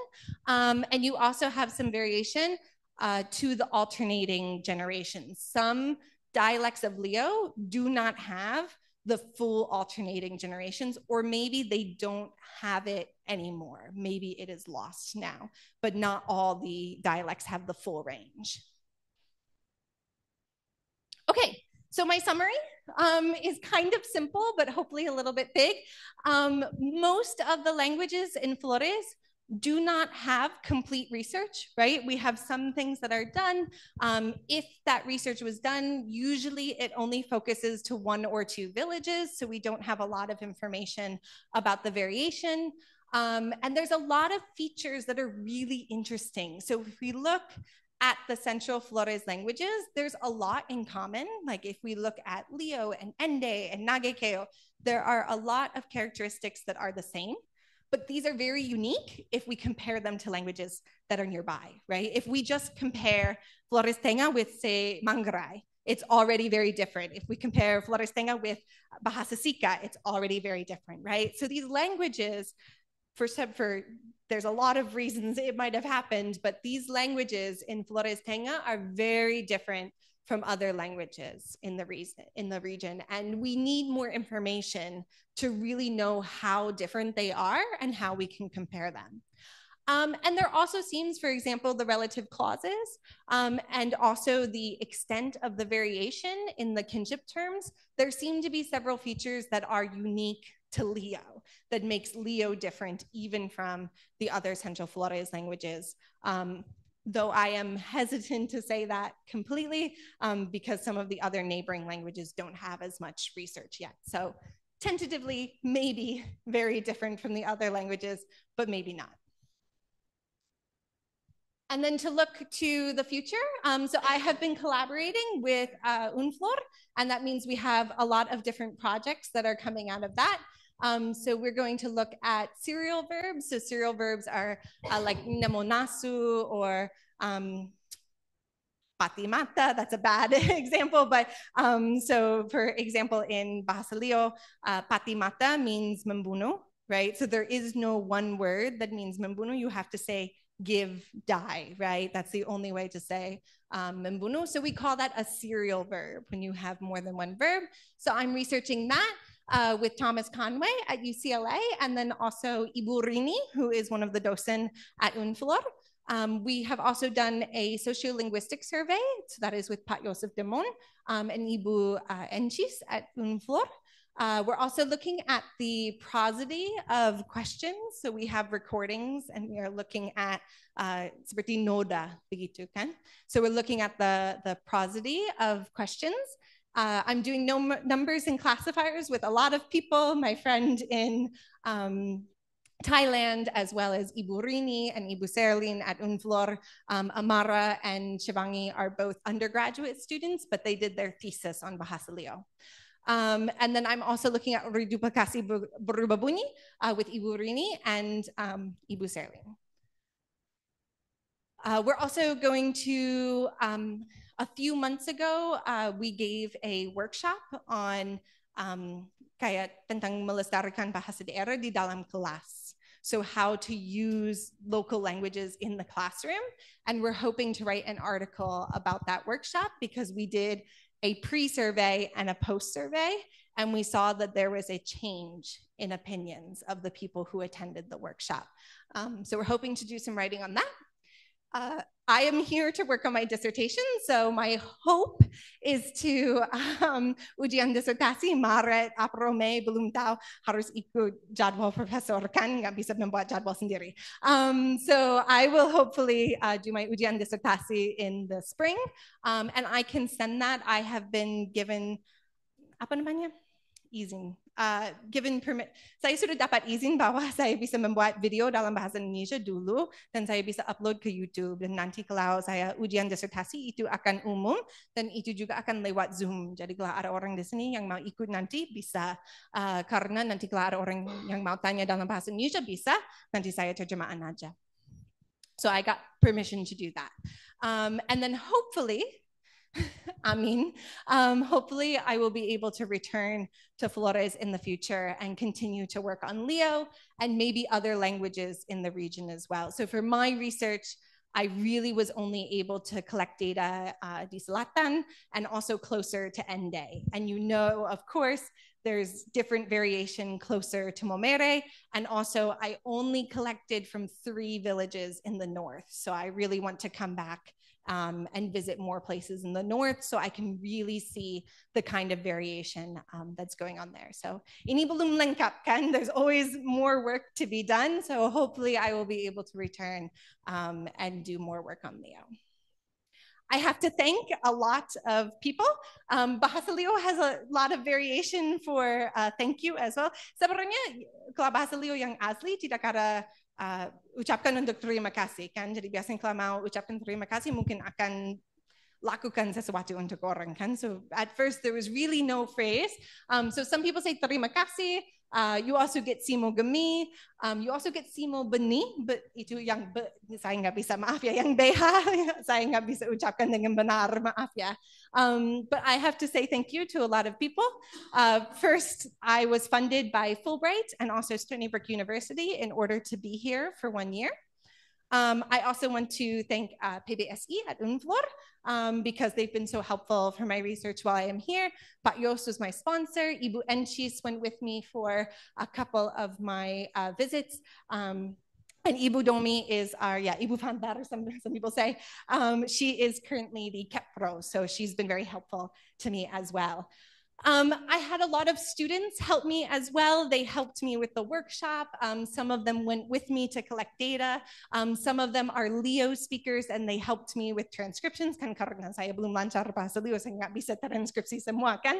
S2: And you also have some variation to the alternating generations. Some dialects of Leo do not have the full alternating generations, or maybe they don't have it anymore. Maybe it is lost now, but not all the dialects have the full range. Okay, so my summary is kind of simple, but hopefully a little bit big. Most of the languages in Flores do not have complete research, right? We have some things that are done. If that research was done, usually it only focuses to 1 or 2 villages, so we don't have a lot of information about the variation. And there's a lot of features that are really interesting. So if we look at the Central Flores languages, there's a lot in common. Like if we look at Leo and Ende and Nagekeo, there are a lot of characteristics that are the same, but these are very unique if we compare them to languages that are nearby, right? If we just compare Flores Tenga with, say, Manggarai, it's already very different. If we compare Flores Tenga with Bahasa Sika, it's already very different, right? So these languages, there's a lot of reasons it might have happened, but these languages in Flores Tenga are very different from other languages in the region. And we need more information to really know how different they are and how we can compare them. And there also seems, for example, the relative clauses and also the extent of the variation in the kinship terms. There seem to be several features that are unique to Leo that makes Leo different even from the other Central Flores languages. Though I am hesitant to say that completely because some of the other neighboring languages don't have as much research yet. So tentatively, maybe very different from the other languages, but maybe not. And then to look to the future, so I have been collaborating with UNFLOR, and that means we have a lot of different projects that are coming out of that. So we're going to look at serial verbs. So serial verbs are like namonasu or patimata. That's a bad example, but so for example, in Bahasa Leo, patimata means membunuh, right? So there is no one word that means membunuh. You have to say give, die, right? That's the only way to say membunuh. So we call that a serial verb when you have more than one verb. So I'm researching that with Thomas Conway at UCLA, and then also Ibu Rini, who is one of the docents at UNFLOR. We have also done a sociolinguistic survey, so that is with Pat Joseph Demon and Ibu Enchis at UNFLOR. We're also looking at the prosody of questions. So we have recordings and we are looking at seperti noda, begitu kan? So we're looking at the prosody of questions. I'm doing numbers and classifiers with a lot of people. My friend in Thailand, as well as Ibu Rini and Ibu Serlin at UNFLOR. Amara and Shivangi are both undergraduate students, but they did their thesis on Bahasa Leo. And then I'm also looking at reduplikasi berubah bunyi with Ibu Rini and Ibu Serlin. We're also going to, a few months ago, we gave a workshop on kaya tentang melestarikan bahasa daerah di dalam kelas. So how to use local languages in the classroom. And we're hoping to write an article about that workshop because we did a pre-survey and a post-survey, and we saw that there was a change in opinions of the people who attended the workshop. So we're hoping to do some writing on that. I am here to work on my dissertation, so my hope is to ujian disertasi Maret, April, Mei, belum tahu, harus ikut jadwal profesor kan, nggak bisa membuat jadwal sendiri. So I will hopefully do my ujian disertasi in the spring, and I can send that. I have been given, apa namanya? Izin. Given permit, saya sudah dapat izin bahwa saya bisa membuat video dalam bahasa Indonesia dulu dan saya bisa upload ke YouTube, dan nanti kalau saya ujian disertasi itu akan umum dan itu juga akan lewat Zoom. Jadi kalau ada orang di sini yang mau ikut nanti bisa, karena nanti kalau ada orang yang mau tanya dalam bahasa Indonesia bisa, nanti saya terjemahan aja. So I got permission to do that. And then hopefully, hopefully I will be able to return to Flores in the future and continue to work on Leo and maybe other languages in the region as well. So for my research, I really was only able to collect data di Selatan and also closer to Ende. And you know, of course, there's different variation closer to Momere. And also I only collected from 3 villages in the north. So I really want to come back and visit more places in the north so I can really see the kind of variation that's going on there. So ini belum lengkap kan? There's always more work to be done. So hopefully I will be able to return and do more work on Leo. I have to thank a lot of people. Bahasa Leo has a lot of variation for thank you as well. Sebenarnya kalau bahasa Leo yang asli tidak ada ucapkan untuk terima kasih kan. Jadi biasanya kalau mau ucapkan terima kasih mungkin akan lakukan sesuatu untuk orang kan. So at first there was really no phrase. So some people say terima kasih. You also get simo gemi. You also get simo beni, but itu yang saya nggak bisa, maaf ya, yang BH saya nggak bisa ucapkan dengan benar, maaf ya. But I have to say thank you to a lot of people. First, I was funded by Fulbright and also Stony Brook University in order to be here for 1 year. I also want to thank PBSE at UNFLOR because they've been so helpful for my research while I am here. Pat Yos was my sponsor. Ibu Enchis went with me for a couple of my visits. And Ibu Domi is our, Ibu Pandar, some people say. She is currently the KEPRO, so she's been very helpful to me as well. I had a lot of students help me as well. They helped me with the workshop. Some of them went with me to collect data. Some of them are Leo speakers and they helped me with transcriptions. Kan karena saya belum lancar bahasa Leo, saya nggak bisa transkripsi semua kan.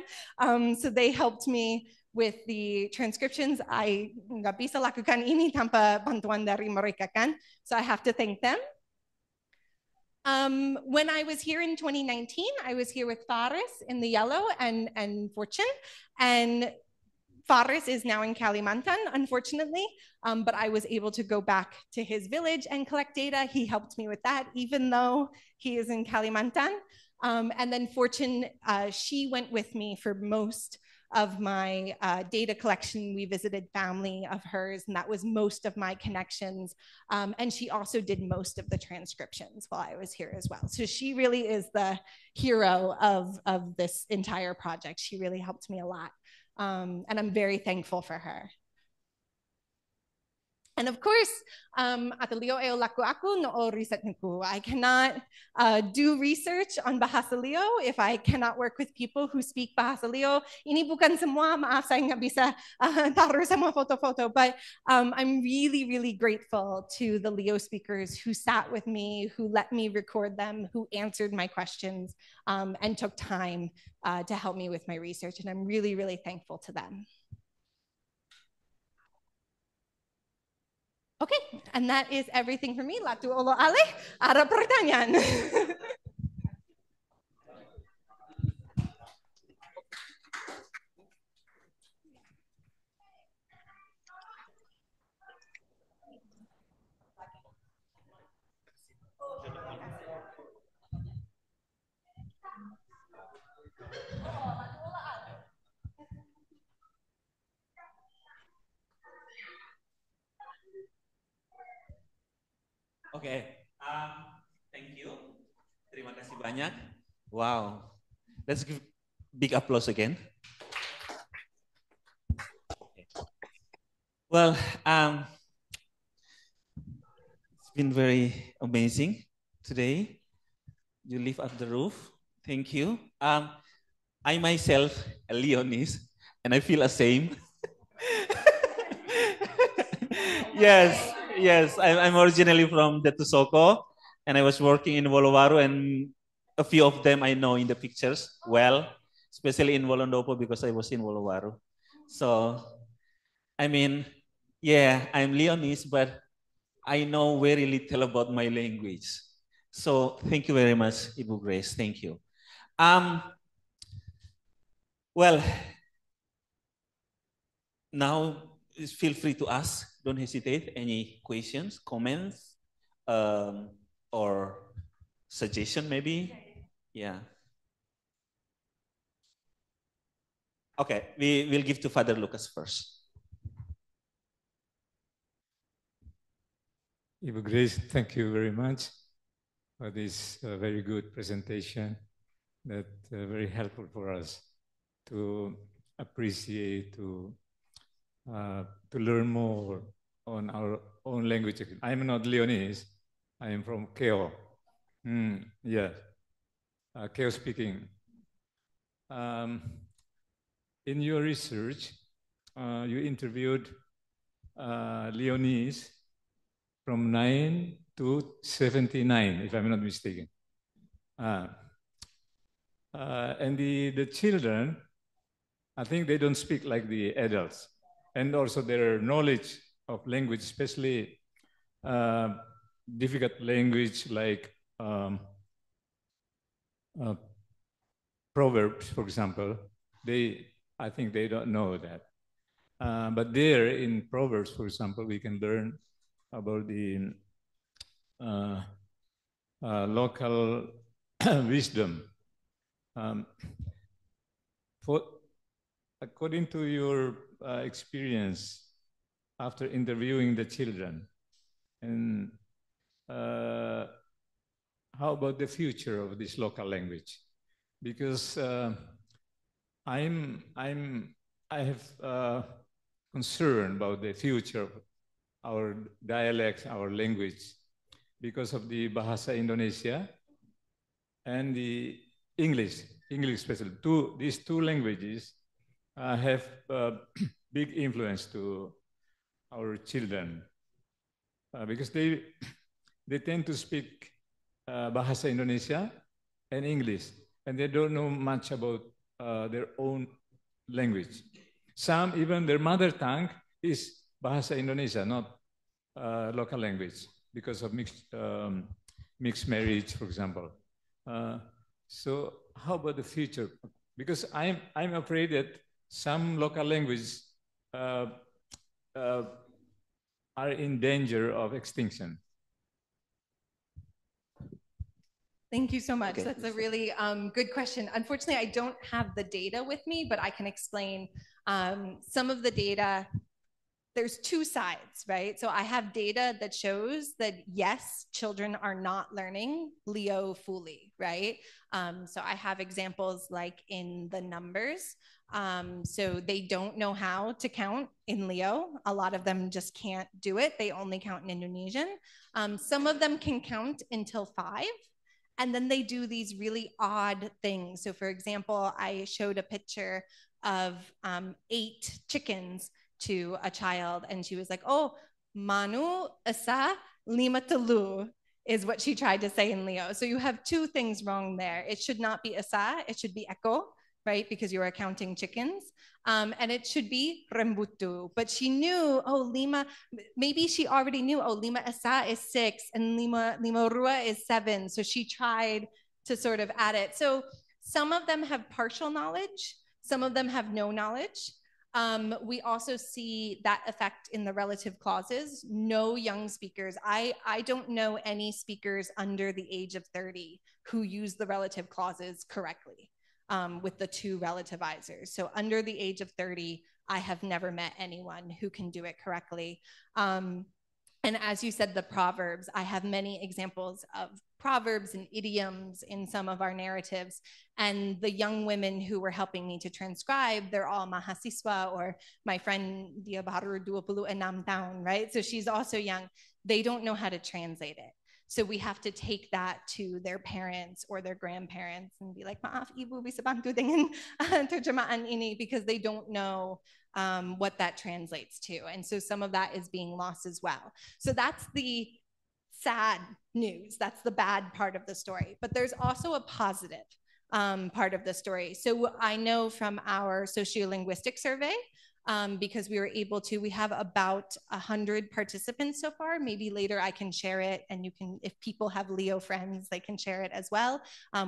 S2: So they helped me with the transcriptions. I nggak bisa lakukan ini tanpa bantuan dari mereka kan. So I have to thank them. When I was here in 2019, I was here with Flores in the yellow and Fortune. And Flores is now in Kalimantan, unfortunately, but I was able to go back to his village and collect data. He helped me with that, even though he is in Kalimantan. And then Fortune, she went with me for most of my data collection. We visited family of hers, and that was most of my connections. And she also did most of the transcriptions while I was here as well. So she really is the hero of this entire project. She really helped me a lot. And I'm very thankful for her. And of course, atalio e laku aku no research nuku. I cannot do research on Bahasa Leo if I cannot work with people who speak Bahasa Leo. Ini bukan semua, maaf saya nggak bisa taruh semua foto-foto, but I'm really, really grateful to the Leo speakers who sat with me, who let me record them, who answered my questions, and took time to help me with my research. And I'm really, really thankful to them. Okay, and that is everything for me. Latu olo ale, ada pertanyaan.
S1: Okay, thank you. Terima kasih banyak. Wow, let's give big applause again. Well, it's been very amazing today. You live at the roof. Thank you. I myself, a Leonese, and I feel ashamed. Yes, I'm originally from the Tusoko, and I was working in Wolowaru, and a few of them I know in the pictures well, especially in Wolondopo because I was in Wolowaru. So, I mean, yeah, I'm Leonese, but I know very little about my language. So thank you very much, Ibu Grace. Thank you. Well, now feel free to ask. Don't hesitate. Any questions, comments, or suggestion maybe? Yeah. Okay, we will give to Father Lucas first.
S3: Ibu Grace, thank you very much for this very good presentation that very helpful for us to appreciate, to learn more on our own language. I'm not Leonese, I am from Keo. Yes, Keo speaking. In your research, you interviewed Leonese from 9 to 79, if I'm not mistaken. And the children, I think they don't speak like the adults. And also their knowledge of language, especially difficult language like Proverbs, for example, I think they don't know that. But there in Proverbs, for example, we can learn about the local wisdom. According to your experience after interviewing the children, and how about the future of this local language? Because I have concern about the future of our dialect, our language, because of the Bahasa Indonesia and the English especially. These two languages have big influence to our children because they tend to speak Bahasa Indonesia and English, and they don't know much about their own language. Some, even their mother tongue is Bahasa Indonesia, not local language, because of mixed mixed marriage, for example. So how about the future? Because I'm afraid that some local languages are in danger of extinction.
S2: Thank you so much.
S1: Okay.
S2: That's a really good question. Unfortunately, I don't have the data with me, but I can explain some of the data. There's two sides, right? So I have data that shows that yes, children are not learning Leo fully, right? So I have examples like in the numbers. So they don't know how to count in Leo. A lot of them just can't do it. They only count in Indonesian. Some of them can count until 5. And then they do these really odd things. So for example, I showed a picture of 8 chickens to a child, and she was like, oh, Manu asa lima telu is what she tried to say in Leo. So you have 2 things wrong there. It should not be asa, it should be echo, right? Because you are counting chickens. And it should be rembutu. But she knew, oh, lima, maybe she already knew, oh, lima asa is 6 and lima rua is 7. So she tried to sort of add it. So some of them have partial knowledge, some of them have no knowledge. We also see that effect in the relative clauses. No young speakers. I don't know any speakers under the age of 30 who use the relative clauses correctly with the 2 relativizers. So under the age of 30, I have never met anyone who can do it correctly. And as you said, the proverbs, I have many examples of proverbs and idioms in some of our narratives. And the young women who were helping me to transcribe, they're all mahasiswa, or my friend dia baru 26 tahun, right? So she's also young. They don't know how to translate it. So we have to take that to their parents or their grandparents and be like, maaf ibu, bisa bantu dengan terjemahan ini, because they don't know what that translates to. And so some of that is being lost as well. So that's the sad news. That's the bad part of the story. But there's also a positive part of the story. So I know from our sociolinguistic survey, because we were able to, we have about 100 participants so far. Maybe later I can share it, and you can, if people have Leo friends, they can share it as well.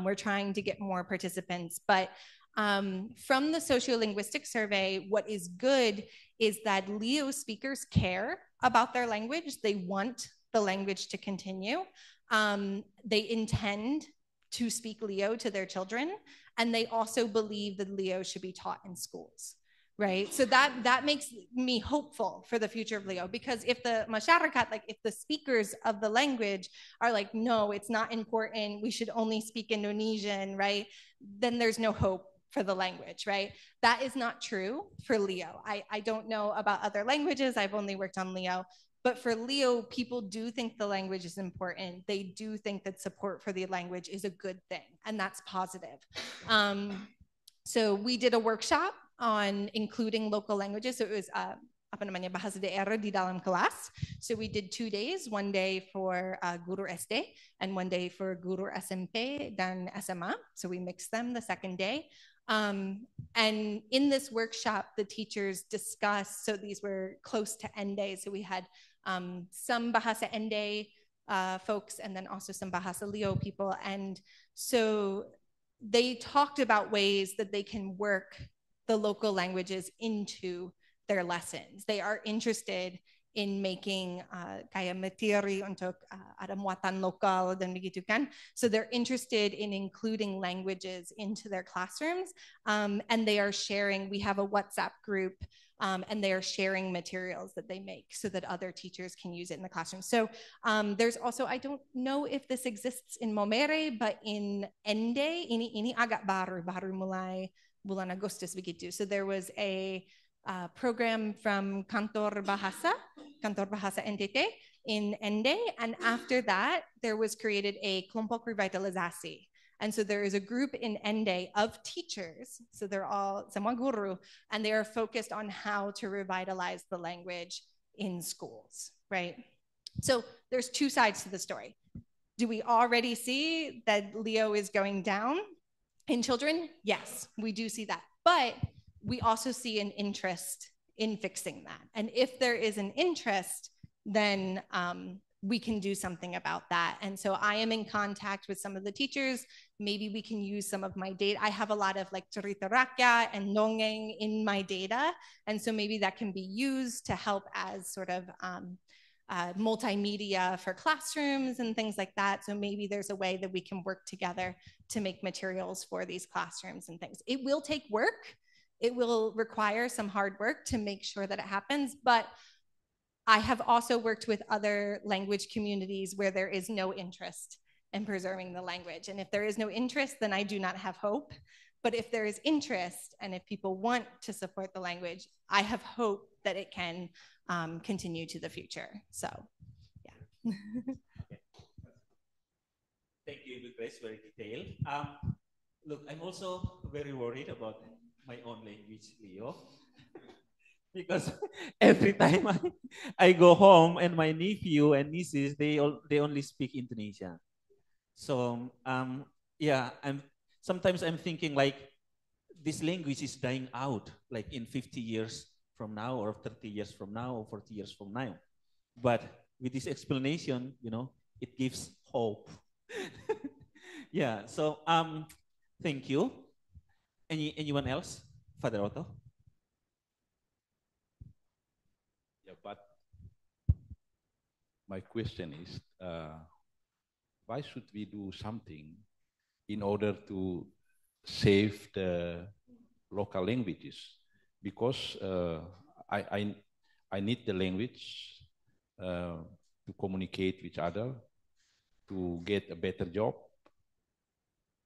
S2: We're trying to get more participants, but from the sociolinguistic survey, what is good is that Leo speakers care about their language. They want the language to continue. They intend to speak Leo to their children, and they also believe that Leo should be taught in schools. Right, so that makes me hopeful for the future of Leo, because if the masyarakat, like if the speakers of the language are like, no, it's not important, we should only speak Indonesian, right? Then there's no hope for the language, right? That is not true for Leo. I don't know about other languages. I've only worked on Leo. But for Leo, people do think the language is important. They do think that support for the language is a good thing, and that's positive. So we did a workshop on including local languages. So it was bahasa daerah di dalam kelas. So we did 2 days, one day for guru SD and one day for guru SMP dan SMA. So we mixed them the second day. And in this workshop, the teachers discussed, so these were close to Ende. So we had some Bahasa Ende folks, and then also some Bahasa Leo people. And so they talked about ways that they can work the local languages into their lessons. They are interested in making kaya materi untuk ada muatan lokal dan begitu kan. So they're interested in including languages into their classrooms, and they are sharing. We have a WhatsApp group, and they are sharing materials that they make so that other teachers can use it in the classroom. So there's also, I don't know if this exists in Momere, but in Ende, ini agak baru mulai bulan Agustus begitu. So there was a program from Kantor Bahasa NTT in Ende, and after that, there was created a kelompok revitalisasi. And so there is a group in Ende of teachers, so they're all semua guru, and they are focused on how to revitalize the language in schools, right? So there's 2 sides to the story. Do we already see that Leo is going down in children? Yes, we do see that. But we also see an interest in fixing that. And if there is an interest, then we can do something about that. And so I am in contact with some of the teachers. Maybe we can use some of my data. I have a lot of like Cerita Rakyat and Nongeng in my data. And so maybe that can be used to help as sort of multimedia for classrooms and things like that. So maybe there's a way that we can work together to make materials for these classrooms and things. It will take work. It will require some hard work to make sure that it happens, but I have also worked with other language communities where there is no interest in preserving the language. And if there is no interest, then I do not have hope. But if there is interest and if people want to support the language, I have hope that it can continue to the future. So, yeah.
S1: Thank you, Grace, very detailed. Look, I'm also very worried about my own language, Leo. Because every time I go home and my nephew and nieces, they only speak Indonesian. So yeah, sometimes I'm thinking like this language is dying out, like in 50 years from now, or 30 years from now, or 40 years from now. But with this explanation, you know, it gives hope. Yeah. So thank you. Anyone else, Father Otto?
S4: But my question is, why should we do something in order to save the local languages? Because I need the language to communicate with each other, to get a better job,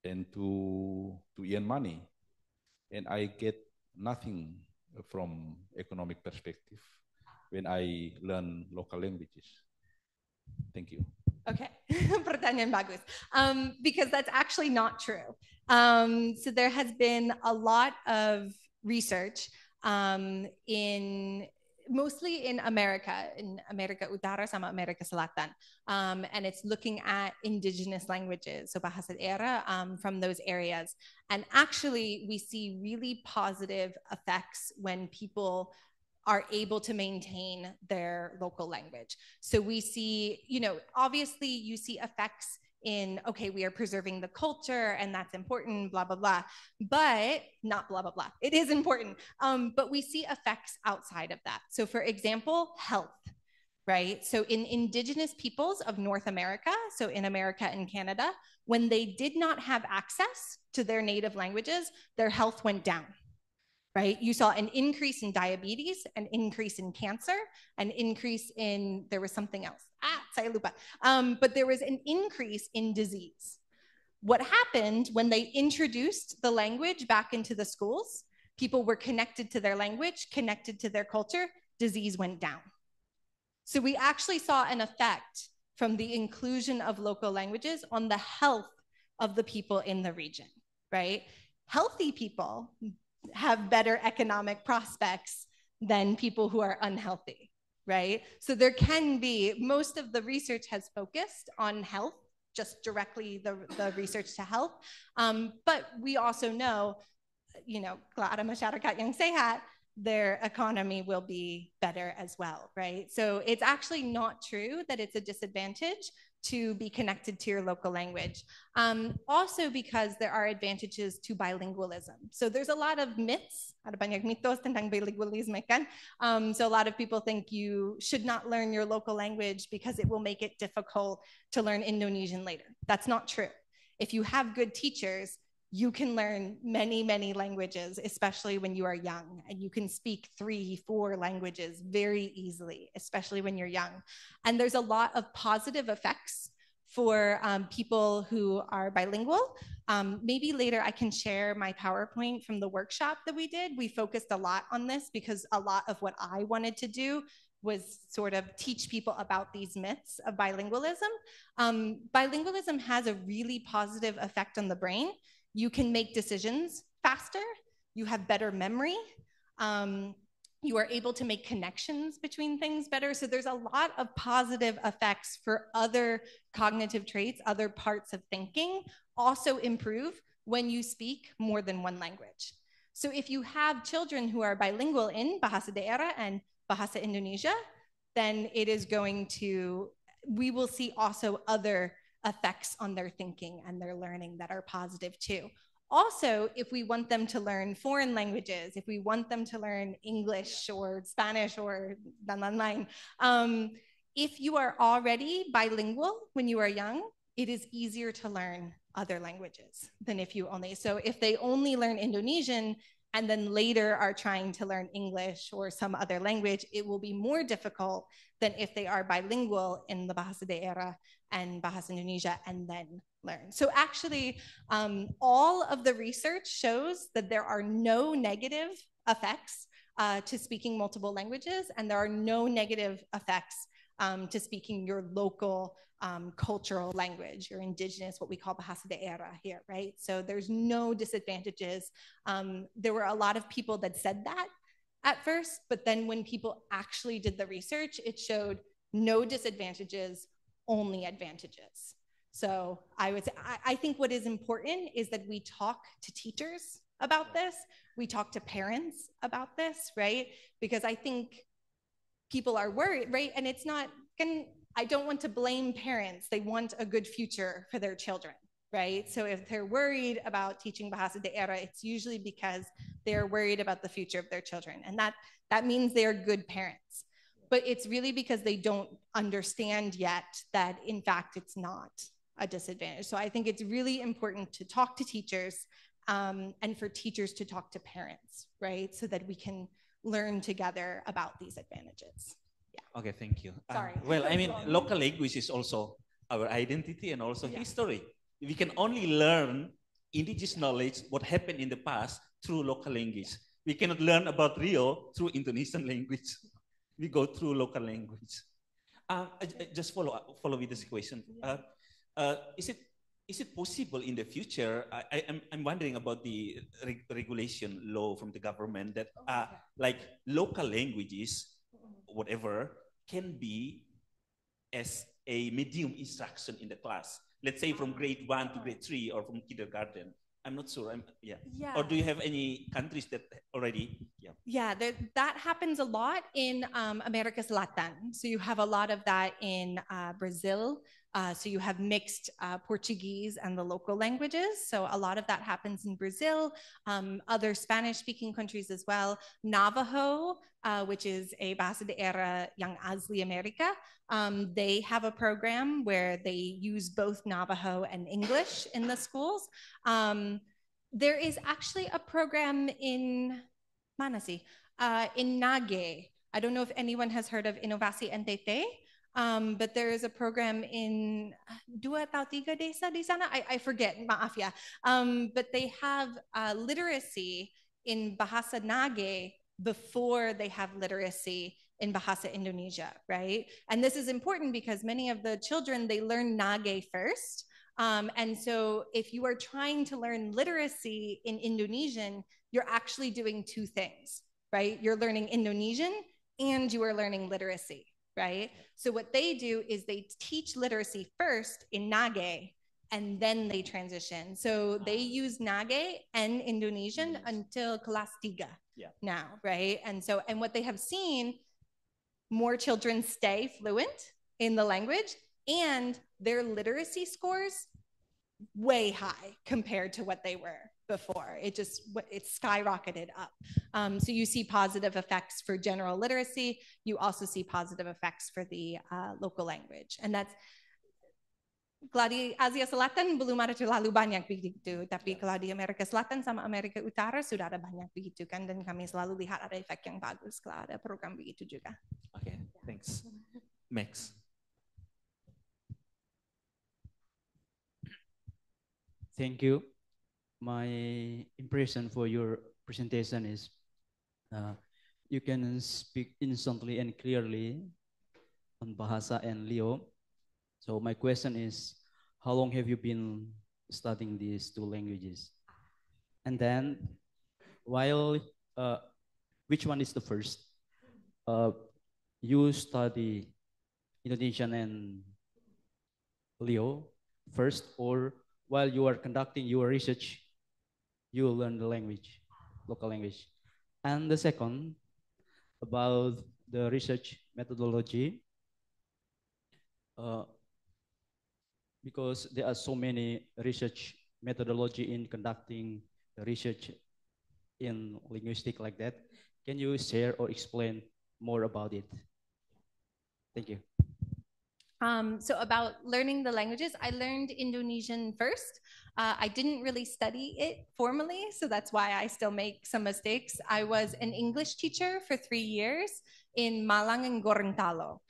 S4: and to earn money. And I get nothing from economic perspective when I learn local languages. Thank you.
S2: Okay, pertanyaan bagus. Because that's actually not true. So there has been a lot of research mostly in America Utara sama Amerika Selatan. And it's looking at indigenous languages, so Bahasa Daerah from those areas. And actually, we see really positive effects when people are able to maintain their local language. So we see, you know, obviously you see effects in, okay, we are preserving the culture and that's important, blah, blah, blah, but not blah, blah, blah. It is important, but we see effects outside of that. So for example, health, right? So in indigenous peoples of North America, so in America and Canada, when they did not have access to their native languages, their health went down. Right? You saw an increase in diabetes, an increase in cancer, an increase in, there was something else. Saya lupa. But there was an increase in disease. What happened when they introduced the language back into the schools, people were connected to their language, connected to their culture, disease went down. So we actually saw an effect from the inclusion of local languages on the health of the people in the region, right? Healthy people have better economic prospects than people who are unhealthy, right? So there can be, most of the research has focused on health, just directly the research to health. But we also know, you know, Clara Masyarakat yang sehat, their economy will be better as well, right? So it's actually not true that it's a disadvantage to be connected to your local language. Also because there are advantages to bilingualism. So there's a lot of myths, ada banyak mitos tentang bilingualisme kan? So a lot of people think you should not learn your local language because it will make it difficult to learn Indonesian later. That's not true. If you have good teachers, you can learn many, many languages, especially when you are young, and you can speak 3-4 languages very easily, especially when you're young. And there's a lot of positive effects for people who are bilingual. Maybe later I can share my PowerPoint from the workshop that we did. We focused a lot on this because a lot of what I wanted to do was sort of teach people about these myths of bilingualism. Bilingualism has a really positive effect on the brain. You can make decisions faster, you have better memory, you are able to make connections between things better. So there's a lot of positive effects for other cognitive traits, other parts of thinking also improve when you speak more than one language. So if you have children who are bilingual in Bahasa Daerah and Bahasa Indonesia, then it is going to we will see also other effects on their thinking and their learning that are positive too. Also, if we want them to learn foreign languages, if we want them to learn English or Spanish or if you are already bilingual when you are young, it is easier to learn other languages than if you only. So if they only learn Indonesian and then later are trying to learn English or some other language, it will be more difficult than if they are bilingual in the Bahasa Daerah and Bahasa Indonesia and then learn. So actually, all of the research shows that there are no negative effects to speaking multiple languages, and there are no negative effects to speaking your local cultural language, your indigenous, what we call Bahasa Daerah here, right? So there's no disadvantages. There were a lot of people that said that at first, but then when people actually did the research, it showed no disadvantages, only advantages. So I would say, I think what is important is that we talk to teachers about this, we talk to parents about this, right? Because I think people are worried, right? And it's not, I don't want to blame parents. They want a good future for their children, right? So if they're worried about teaching Bahasa Daerah, it's usually because they're worried about the future of their children. And that means they're good parents. But it's really because they don't understand yet that, in fact, it's not a disadvantage. So I think it's really important to talk to teachers and for teachers to talk to parents, right? So that we can learn together about these advantages. Yeah.
S1: Okay, thank you.
S2: Sorry.
S1: Well, I mean, local language is also our identity and also history. We can only learn indigenous knowledge, what happened in the past, through local language. We cannot learn about Rio through Indonesian language. We go through local language. I just follow with this question. Is it possible in the future? I'm wondering about the regulation law from the government that like local languages, whatever, can be as a medium instruction in the class. Let's say from grade 1 to grade 3 or from kindergarten. I'm not sure. Yeah. Or do you have any countries that already?
S2: Yeah, that happens a lot in America Selatan. So you have a lot of that in Brazil. So you have mixed Portuguese and the local languages. So a lot of that happens in Brazil, other Spanish-speaking countries as well. Navajo, which is a Bahasa Daerah yang asli Amerika, they have a program where they use both Navajo and English in the schools. There is actually a program in Manasi, in Nage. I don't know if anyone has heard of Inovasi NTT, but there is a program in Dua atau Tiga Desa di sana. I forget, maaf ya. But they have literacy in Bahasa Nage before they have literacy in Bahasa Indonesia, right? And this is important because many of the children, they learn Nage first. And so if you are trying to learn literacy in Indonesian, you're actually doing two things, right? You're learning Indonesian and you are learning literacy, right? So what they do is they teach literacy first in Nage and then they transition. So they use Nage and Indonesian until kelas 3 now, right? And what they have seen, more children stay fluent in the language and their literacy scores way high compared to what they were before. It skyrocketed up. So you see positive effects for general literacy. You also see positive effects for the local language. And that's, kalau di Asia Selatan belum ada terlalu banyak begitu, tapi kalau di Amerika Selatan sama Amerika Utara sudah ada banyak begitu kan, dan kami selalu lihat ada efek yang bagus kalau ada program begitu juga.
S1: Okay, thanks. Max.
S5: Thank you. My impression for your presentation is you can speak instantly and clearly on Bahasa and Leo. So my question is, how long have you been studying these two languages? And then, which one is the first? You study Indonesian and Leo first, or while you are conducting your research, you learn the language, local language. And the second, about the research methodology. Uh, because there are so many research methodology in conducting the research in linguistic like that. Can you share or explain more about it? Thank you.
S2: So about learning the languages, I learned Indonesian first. I didn't really study it formally, so that's why I still make some mistakes. I was an English teacher for 3 years in Malang and Gorontalo.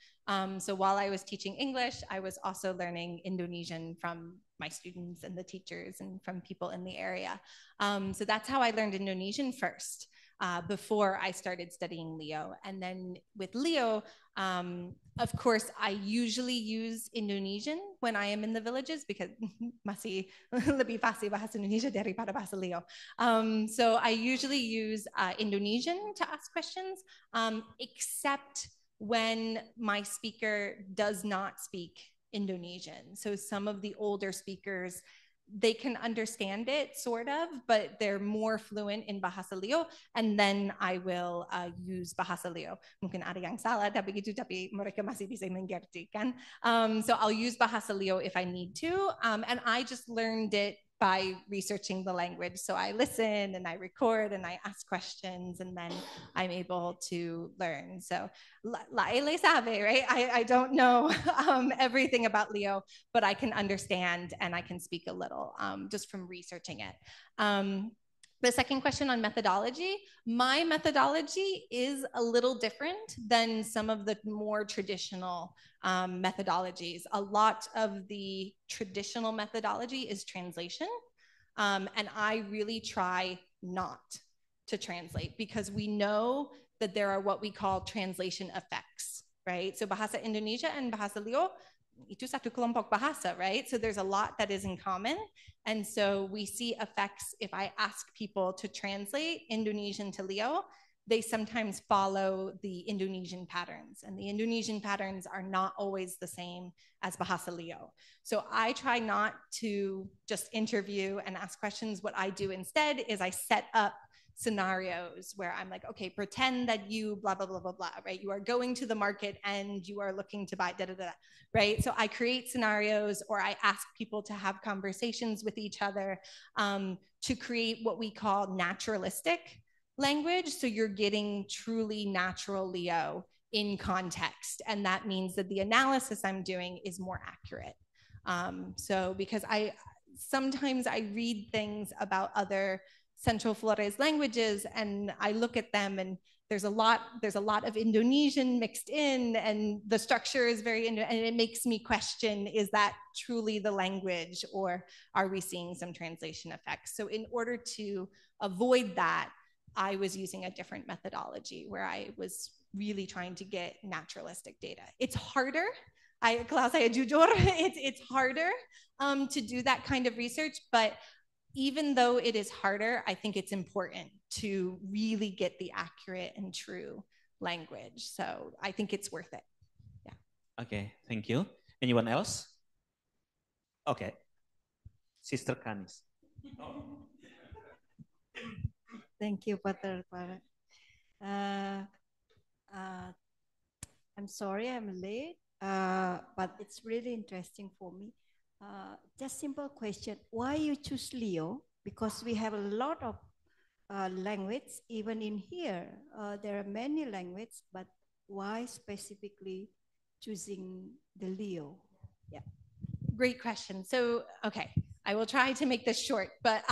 S2: So while I was teaching English, I was also learning Indonesian from my students and the teachers and from people in the area. So that's how I learned Indonesian first. Before I started studying Leo. And then with Leo, of course, I usually use Indonesian when I am in the villages because masih lebih fasih bahasa Indonesia daripada bahasa Leo. So I usually use Indonesian to ask questions, except when my speaker does not speak Indonesian. So some of the older speakers, they can understand it sort of, but they're more fluent in Bahasa Leo, and then I will use Bahasa Leo. Mungkin ada yang salah, tapi mereka masih bisa mengerti kan. So I'll use Bahasa Leo if I need to, and I just learned it by researching the language. So I listen and I record and I ask questions, and then I'm able to learn. So la ele sabe, right? I don't know everything about Leo, but I can understand and I can speak a little just from researching it. The second question on methodology, my methodology is a little different than some of the more traditional methodologies. A lot of the traditional methodology is translation, and I really try not to translate because we know that there are what we call translation effects, right? So Bahasa Indonesia and Bahasa Leo, itu satu kelompok bahasa, right? So there's a lot that is in common. And so we see effects if I ask people to translate Indonesian to Leo, they sometimes follow the Indonesian patterns. And the Indonesian patterns are not always the same as Bahasa Leo. So I try not to just interview and ask questions. What I do instead is I set up scenarios where I'm like, okay, pretend that you blah, blah, blah, blah, blah, right? You are going to the market and you are looking to buy da, da, da, right? So I create scenarios or I ask people to have conversations with each other to create what we call naturalistic language. So you're getting truly natural Leo in context. And that means that the analysis I'm doing is more accurate. So because sometimes I read things about other Central Flores languages and I look at them and there's a lot of Indonesian mixed in and the structure is very, and it makes me question, is that truly the language or are we seeing some translation effects? So in order to avoid that, I was using a different methodology where I was really trying to get naturalistic data. It's harder. Kalau saya jujur, it's harder to do that kind of research, but even though it is harder, I think it's important to really get the accurate and true language. So I think it's worth it. Yeah.
S1: Okay, thank you. Anyone else? Okay. Sister Kanis.
S6: Thank you, Pater. I'm sorry I'm late, but it's really interesting for me. Just simple question, why you choose Leo? Because we have a lot of language, even in here, there are many languages, but why specifically choosing the Leo? Yeah.
S2: Great question. So, okay, I will try to make this short, but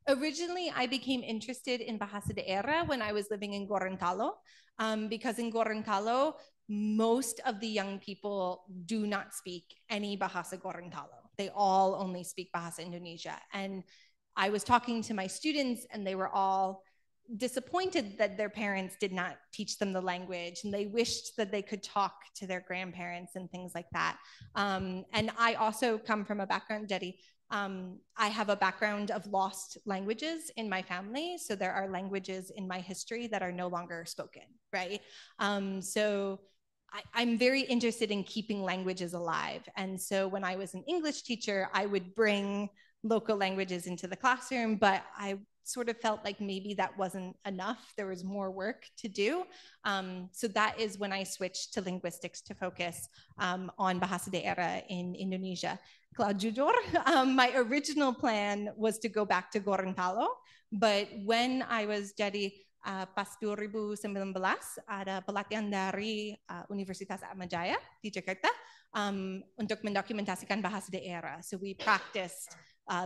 S2: originally I became interested in Bahasa Daerah when I was living in Gorontalo, because in Gorontalo, most of the young people do not speak any Bahasa Gorontalo. They all only speak Bahasa Indonesia. And I was talking to my students and they were all disappointed that their parents did not teach them the language and they wished that they could talk to their grandparents and things like that. And I also come from a background, Dedi, I have a background of lost languages in my family. So there are languages in my history that are no longer spoken, right? So I'm very interested in keeping languages alive. And so when I was an English teacher, I would bring local languages into the classroom, but I sort of felt like maybe that wasn't enough. There was more work to do. So that is when I switched to linguistics to focus on Bahasa Daerah in Indonesia. Kalau jujur, my original plan was to go back to Gorontalo, but when I was jadi pas 2019 ada pelatihan dari Universitas Atmajaya di Jakarta untuk mendokumentasikan bahasa daerah. So we practiced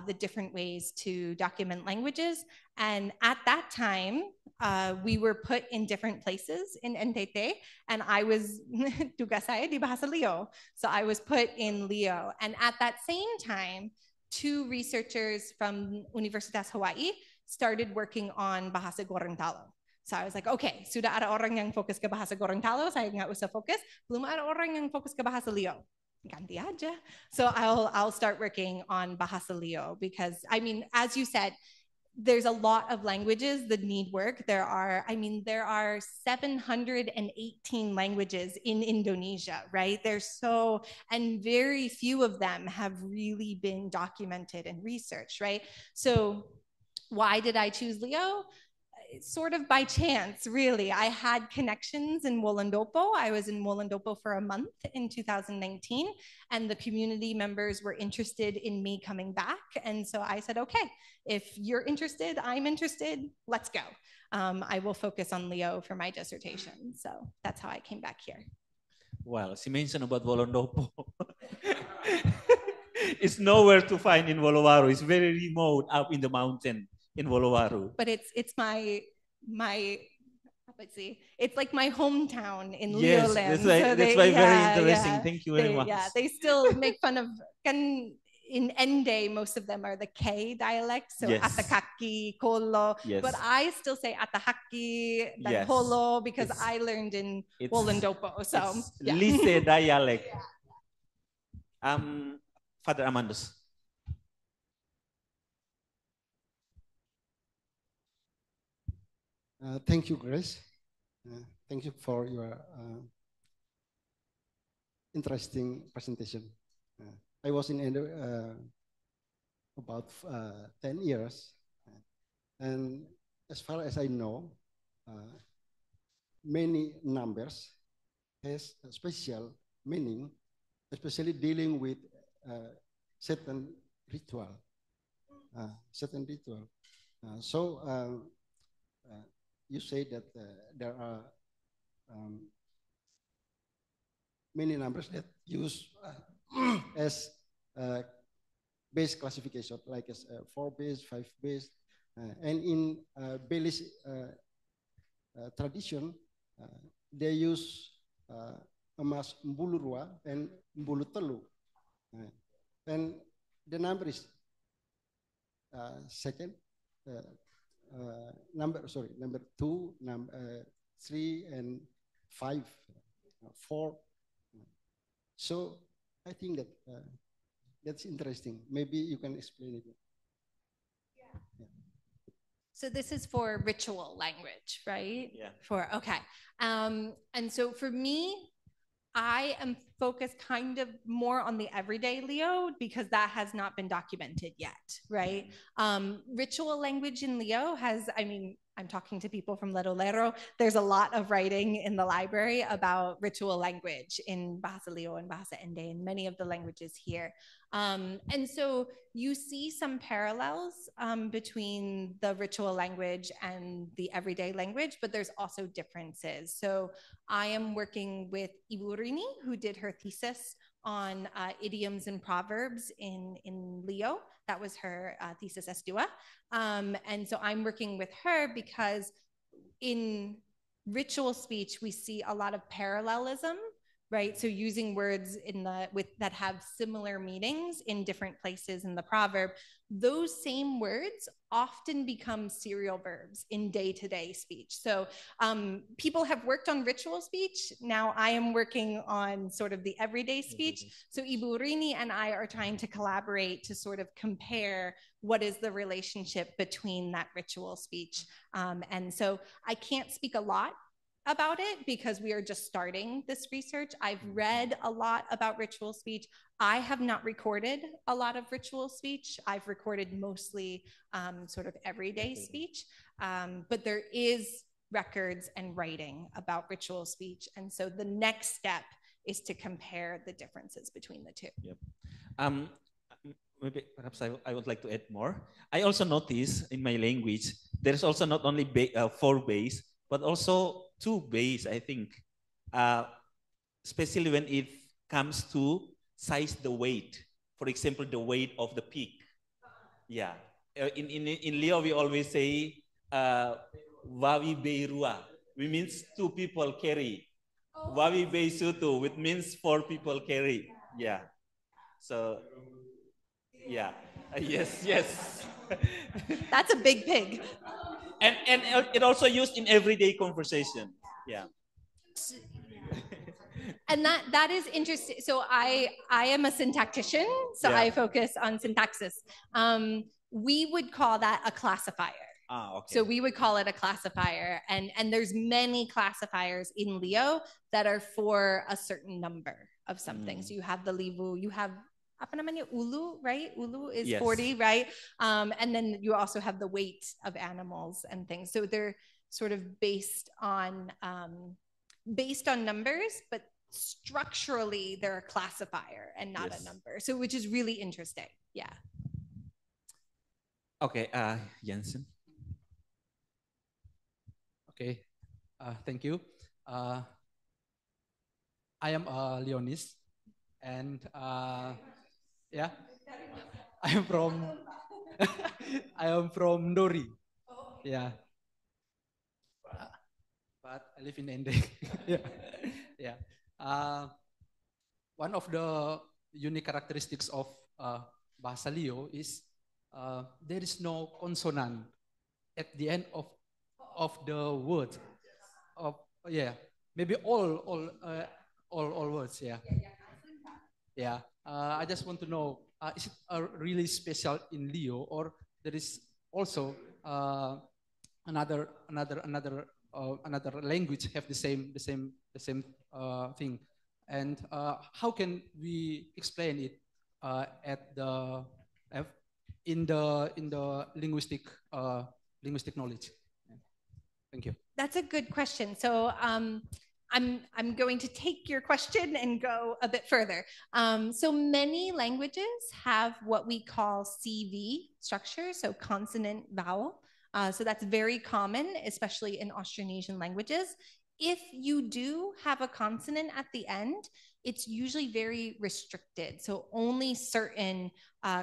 S2: the different ways to document languages. And at that time, we were put in different places in NTT, and I was, tugas saya di Bahasa Leo. So I was put in Leo. And at that same time, 2 researchers from Universitas Hawaii started working on Bahasa Gorontalo. So I was like, okay, sudah ada orang yang fokus ke Bahasa Gorontalo, saya nggak usah fokus. Belum ada orang yang fokus ke Bahasa Leo. Ganti aja. So I'll start working on Bahasa Leo because, I mean, as you said, there's a lot of languages that need work. There are 718 languages in Indonesia, right? And very few of them have really been documented and researched, right? So why did I choose Leo? Sort of by chance, really. I had connections in Wolandopo. I was in Wolandopo for a month in 2019, and the community members were interested in me coming back. And so I said, okay, if you're interested, I'm interested, let's go. I will focus on Leo for my dissertation. So that's how I came back here.
S1: Well, she mentioned about Wolandopo. It's nowhere to find in Wolowaru. It's very remote up in the mountain in Wolowaru.
S2: But it's my let's see, it's like my hometown in
S1: Yes,
S2: Leoland.
S1: that's why very interesting. Thank you very much.
S2: Yeah, they still make fun of, in Ende, most of them are the K dialects, so
S1: yes.
S2: Atakaki, Kolo,
S1: yes.
S2: But I still say Atahaki, then
S1: yes.
S2: Holo, because I learned in Wolandopo. So
S1: yeah. Lise dialect. Father Amandus.
S7: Thank you, Grace. Thank you for your interesting presentation. I was in Indo about 10 years. And as far as I know, many numbers has a special meaning, especially dealing with certain ritual. You say that there are many numbers that use as base classification, like as 4 base, 5 base, and in Bailey's tradition, they use emas mbulurwa and mbulutelu, and the number is number 2, 3, and 5, 4. So I think that that's interesting. Maybe you can explain it.
S2: Yeah. So this is for ritual language, right?
S1: Yeah.
S2: Okay. And so for me, I am focused kind of more on the everyday Leo because that has not been documented yet, right? Ritual language in Leo has, I'm talking to people from Ledalero. There's a lot of writing in the library about ritual language in Bahasa Leo and Bahasa Ende and many of the languages here. And so you see some parallels between the ritual language and the everyday language, but there's also differences. So I am working with Ibu Rini, who did her thesis on idioms and proverbs in Leo. That was her thesis S2. And so I'm working with her because in ritual speech, we see a lot of parallelism, right? So using words that have similar meanings in different places in the proverb, those same words often become serial verbs in day-to-day speech. So people have worked on ritual speech. Now I am working on sort of the everyday speech. So Ibu Rini and I are trying to collaborate to sort of compare what is the relationship between that ritual speech. And so I can't speak a lot about it because we are just starting this research. I've read a lot about ritual speech. I have not recorded a lot of ritual speech. I've recorded mostly sort of everyday speech, but there is records and writing about ritual speech. And so the next step is to compare the differences between the two.
S1: Yep. Maybe perhaps I would like to add more. I also notice in my language, there's also not only 4 base, but also 2 base, I think. Especially when it comes to size the weight. For example, the weight of the pig. Yeah. In Leo, we always say, Wawi Beirua, which means 2 people carry. Wawi Beisutu, which means 4 people carry. Yeah. So, yeah. Yes.
S2: That's a big pig.
S1: And it also used in everyday conversation. Yeah.
S2: And that is interesting. So I am a syntactician, so
S1: Yeah.
S2: I focus on syntaxis. We would call that a classifier.
S1: Okay.
S2: So we would call it a classifier, and there's many classifiers in Leo that are for a certain number of something. So you have the livu, you have apa namanya, ulu, right? Ulu is
S1: Yes.
S2: 40, right? And then you also have the weight of animals and things. So they're sort of based on numbers, but structurally they're a classifier and not a number. So which is really interesting. Yeah.
S1: Okay, Jensen.
S8: Okay, thank you. I am a Leonese, and yeah, I am from I am from Dori. Yeah, but I live in Ende. Yeah. One of the unique characteristics of Bahasa Leo is there is no consonant at the end of the word. Maybe all words. Yeah. I just want to know, is it really special in Leo, or there is also another language have the same thing, and how can we explain it in the linguistic knowledge? Thank you.
S2: That's a good question. So I'm going to take your question and go a bit further. So many languages have what we call CV structure, so consonant vowel. So that's very common, especially in Austronesian languages. If you do have a consonant at the end, it's usually very restricted. So only certain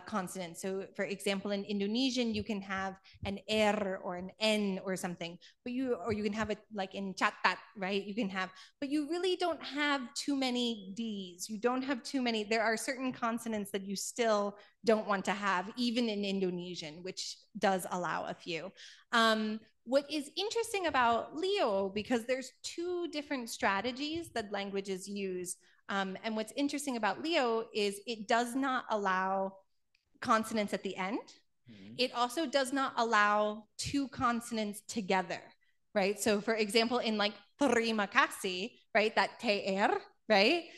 S2: consonants. So for example, in Indonesian, you can have an R or an N or something, but you can have it like in Catat, right? You can have, but you really don't have too many Ds. You don't have too many. There are certain consonants that you still don't want to have, even in Indonesian, which does allow a few. What is interesting about Leo, because there's 2 different strategies that languages use. And what's interesting about Leo is it does not allow consonants at the end. It also does not allow 2 consonants together, right? So for example, in like terima kasih, right? That TR, right?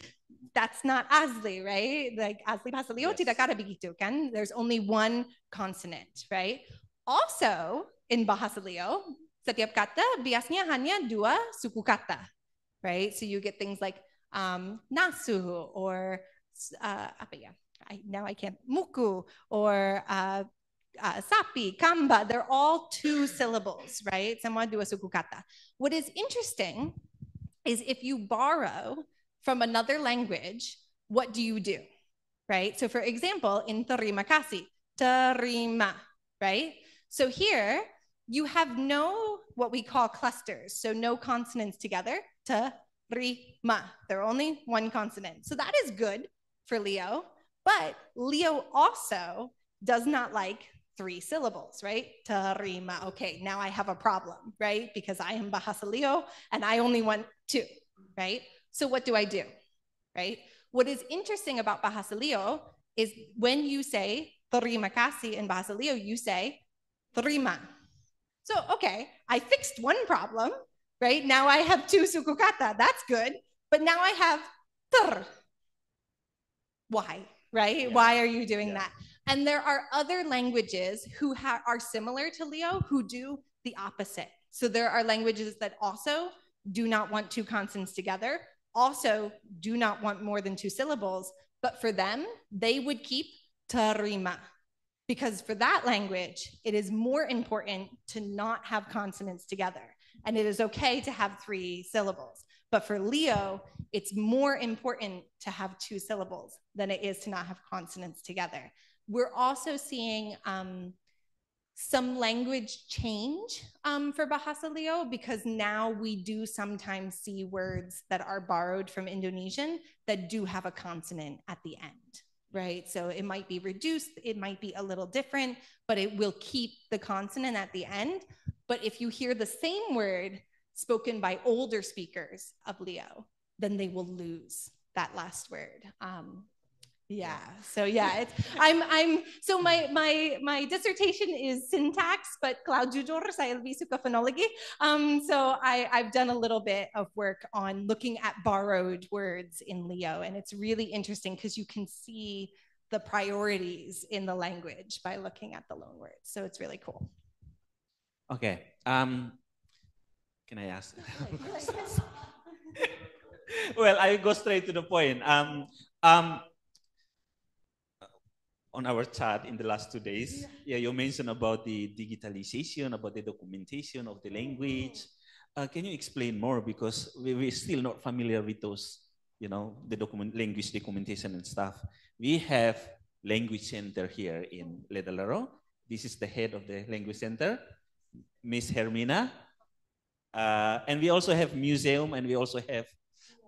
S2: That's not asli, right? Like asli bahasa Leo tidak ada begitu kan? There's only 1 consonant, right? Also, in Bahasa Leo, setiap kata biasanya hanya 2 suku kata, right? So you get things like nasu or apa ya? Now I can't, muku or sapi, kamba. They're all 2 syllables, right? Semua 2 suku kata. What is interesting is if you borrow from another language, what do you do, right? So for example, in terima kasih, terima, right? So here you have no what we call clusters, so no consonants together, terima. They're only 1 consonant. So that is good for Leo, but Leo also does not like 3 syllables, right? Terima. Okay, now I have a problem, right? Because I am Bahasa Leo and I only want 2, right? So what do I do, right? What is interesting about Bahasa Leo is when you say terima kasih in Bahasa Leo, you say terima. So, okay, I fixed 1 problem, right? Now I have 2 suku kata. That's good. But now I have ter. Why, right? Yeah. Why are you doing that? And there are other languages who are similar to Leo who do the opposite. So there are languages that also do not want 2 consonants together, also do not want more than 2 syllables, but for them, they would keep terima. Because for that language, it is more important to not have consonants together. And it is okay to have 3 syllables. But for Leo, it's more important to have 2 syllables than it is to not have consonants together. We're also seeing some language change for Bahasa Leo, because now we do sometimes see words that are borrowed from Indonesian that do have a consonant at the end, right? So it might be reduced, it might be a little different, but it will keep the consonant at the end. But if you hear the same word spoken by older speakers of Leo, then they will lose that last word. So my dissertation is syntax, but Cloud jujur saya lebih suka fonologi. So I've done a little bit of work on looking at borrowed words in Leo, and it's really interesting because you can see the priorities in the language by looking at the loan words. So it's really cool.
S1: Okay. Can I ask? Well, I go straight to the point. On our chat in the last 2 days, you mentioned about the digitalization, about the documentation of the language. Can you explain more? Because we're still not familiar with those, the language documentation and stuff. We have language center here in Ledalero. This is the head of the language center, Miss Hermina. And we also have museum, and we also have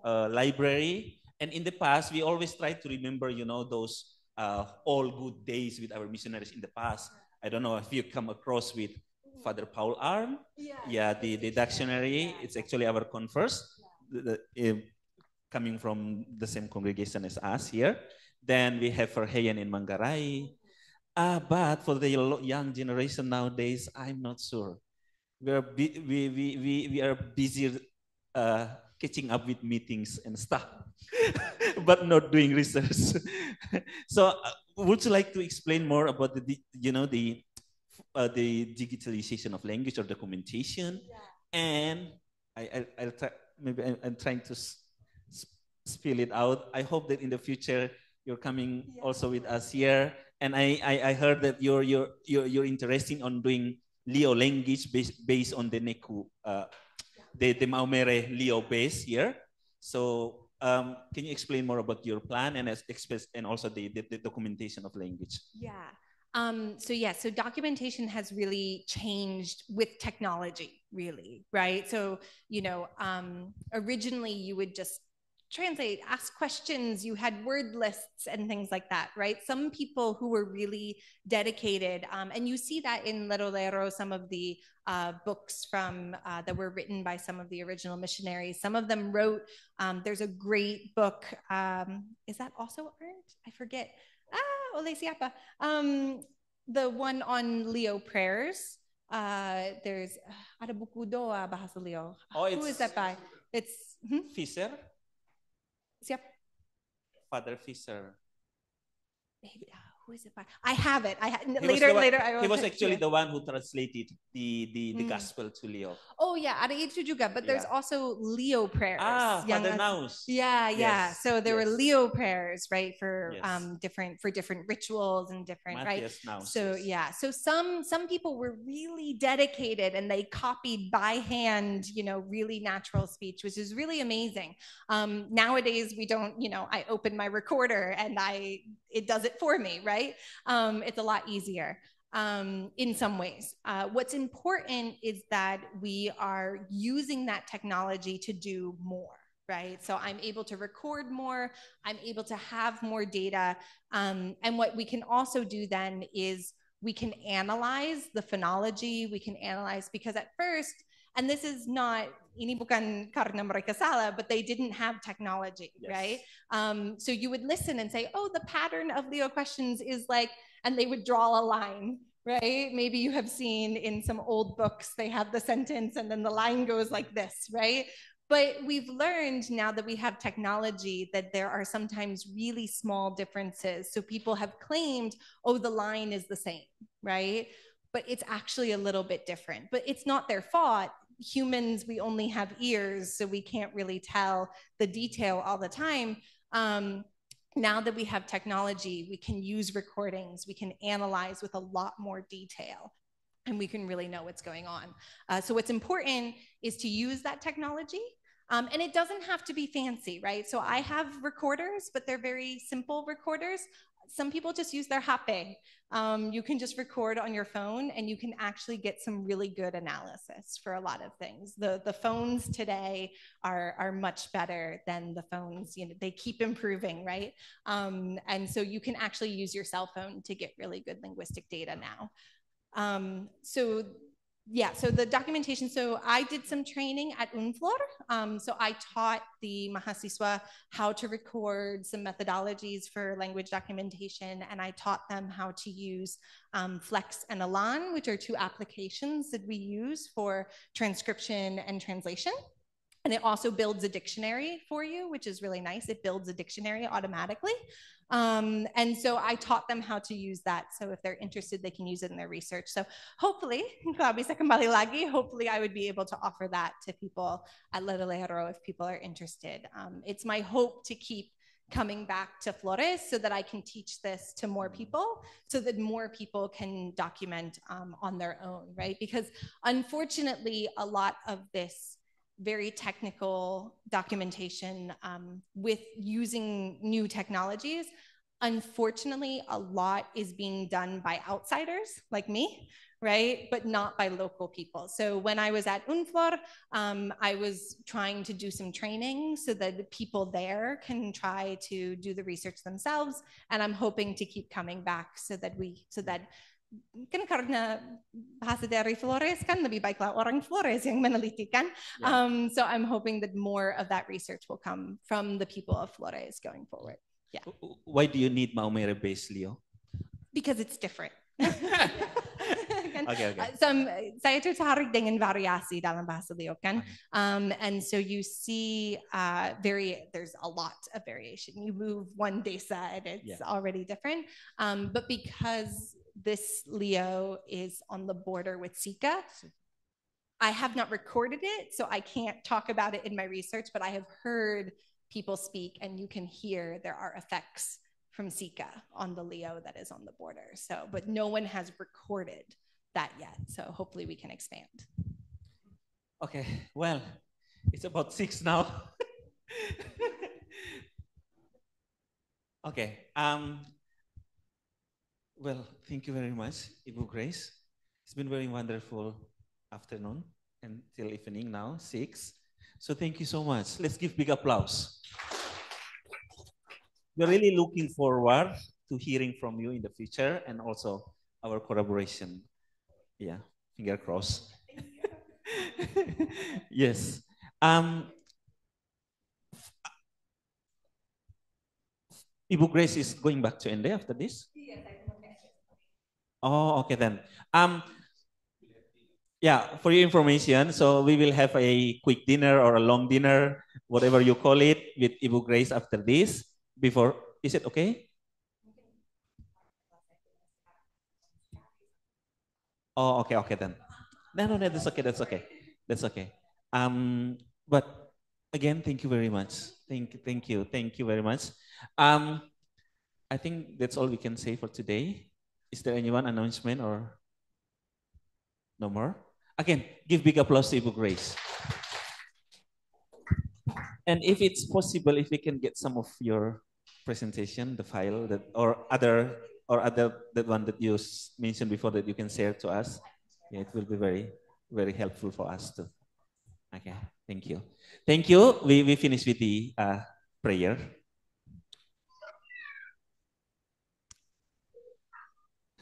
S1: library. And in the past, we always try to remember, those all good days with our missionaries in the past. I don't know if you come across with Father Paul Arm. The dictionary. It's actually our converse, coming from the same congregation as us here. Then we have Verheyen in Manggarai. But for the young generation nowadays, I'm not sure. We are busy catching up with meetings and stuff, but not doing research. So, would you like to explain more about the digitalization of language or documentation? And I'll try, maybe I'm trying to spill it out. I hope that in the future you're coming also with us here. And I heard that you're interested on doing Leo language based on the Neku, the Maumere Leo base here. So can you explain more about your plan and also the documentation of language?
S2: So documentation has really changed with technology, really, right? So, originally you would just translate, ask questions, you had word lists and things like that, right? Some people who were really dedicated, and you see that in Ledalero, some of the books from that were written by some of the original missionaries. Some of them wrote, there's a great book, is that also art? I forget. Ole siapa? The one on Leo prayers. There's ada buku doa bahasa Leo. Who is that by? It's
S1: Fisher.
S2: Siap.
S1: Father Fisher.
S2: Who is it by? I have it. Later.
S1: He was actually the one who translated the gospel to Leo.
S2: Oh yeah, ada itu juga. But there's also Leo prayers.
S1: Father Naus.
S2: Yeah. So there were Leo prayers, right, for different rituals and different,
S1: Matthias
S2: right?
S1: Naus,
S2: So so some people were really dedicated and they copied by hand, really natural speech, which is really amazing. Nowadays we don't, I open my recorder and it does it for me, right? It's a lot easier in some ways. What's important is that we are using that technology to do more, right? So I'm able to record more, I'm able to have more data. And what we can also do then is we can analyze the phonology, we can analyze, because at first, and this is not, ini bukan karena mereka salah, but they didn't have technology, right? So you would listen and say, oh, the pattern of Leo questions is like, and they would draw a line, right? Maybe you have seen in some old books, they have the sentence and then the line goes like this, right? But we've learned now that we have technology that there are sometimes really small differences. So people have claimed, oh, the line is the same, right? But it's actually a little bit different. But it's not their fault. Humans, we only have ears, so we can't really tell the detail all the time. Now that we have technology, we can use recordings, we can analyze with a lot more detail, and we can really know what's going on. So what's important is to use that technology. And it doesn't have to be fancy, right? So I have recorders, but they're very simple recorders. Some people just use their hape. You can just record on your phone and you can actually get some really good analysis for a lot of things. The phones today are much better than the phones, you know, they keep improving, right? And so you can actually use your cell phone to get really good linguistic data now. So the documentation, so I did some training at UNFLOR. So I taught the mahasiswa how to record some methodologies for language documentation, and I taught them how to use Flex and Elan, which are two applications that we use for transcription and translation. And it also builds a dictionary for you, which is really nice. It builds a dictionary automatically. And so I taught them how to use that. So if they're interested, they can use it in their research. So hopefully, hopefully I would be able to offer that to people at Ledalero if people are interested. It's my hope to keep coming back to Flores so that I can teach this to more people, so that more people can document on their own, right? Because unfortunately, a lot of this very technical documentation with using new technologies, unfortunately, a lot is being done by outsiders like me, right? But not by local people. So when I was at UNFLOR, I was trying to do some training so that the people there can try to do the research themselves. And I'm hoping to keep coming back so that kan karena bahasa dari Flores kan lebih baiklah orang Flores yang meneliti kan. So I'm hoping that more of that research will come from the people of Flores going forward. Yeah.
S1: Why do you need Maumere base, Leo?
S2: Because it's different.
S1: Okay.
S2: Saya tertarik dengan variasi dalam bahasa Leo kan. And so you see there's a lot of variation. You move one desa and it's already different. But because this Leo is on the border with Sika, I have not recorded it, so I can't talk about it in my research, but I have heard people speak and you can hear there are effects from Sika on the Leo that is on the border. So, but no one has recorded that yet. So hopefully we can expand.
S1: Okay, well, it's about 6 now. Okay, well, thank you very much, Ibu Grace. It's been very wonderful afternoon until evening now, 6. So thank you so much. Let's give big applause. We're really looking forward to hearing from you in the future and also our collaboration. Yeah, finger crossed. Yes. Ibu Grace is going back to Ende after this? Yes, oh, okay then. Yeah, for your information, so we will have a quick dinner or a long dinner, whatever you call it, with Ibu Grace after this. Before, is it okay? Oh, okay then. No, that's okay. But again, thank you very much. Thank you very much. I think that's all we can say for today. Is there anyone announcement or no more? Again, give big applause to Ibu Grace. And if it's possible, if we can get some of your presentation, the file that or other that one that you mentioned before that you can share to us, yeah, it will be very, very helpful for us too. Okay, thank you. Thank you. We finish with the prayer.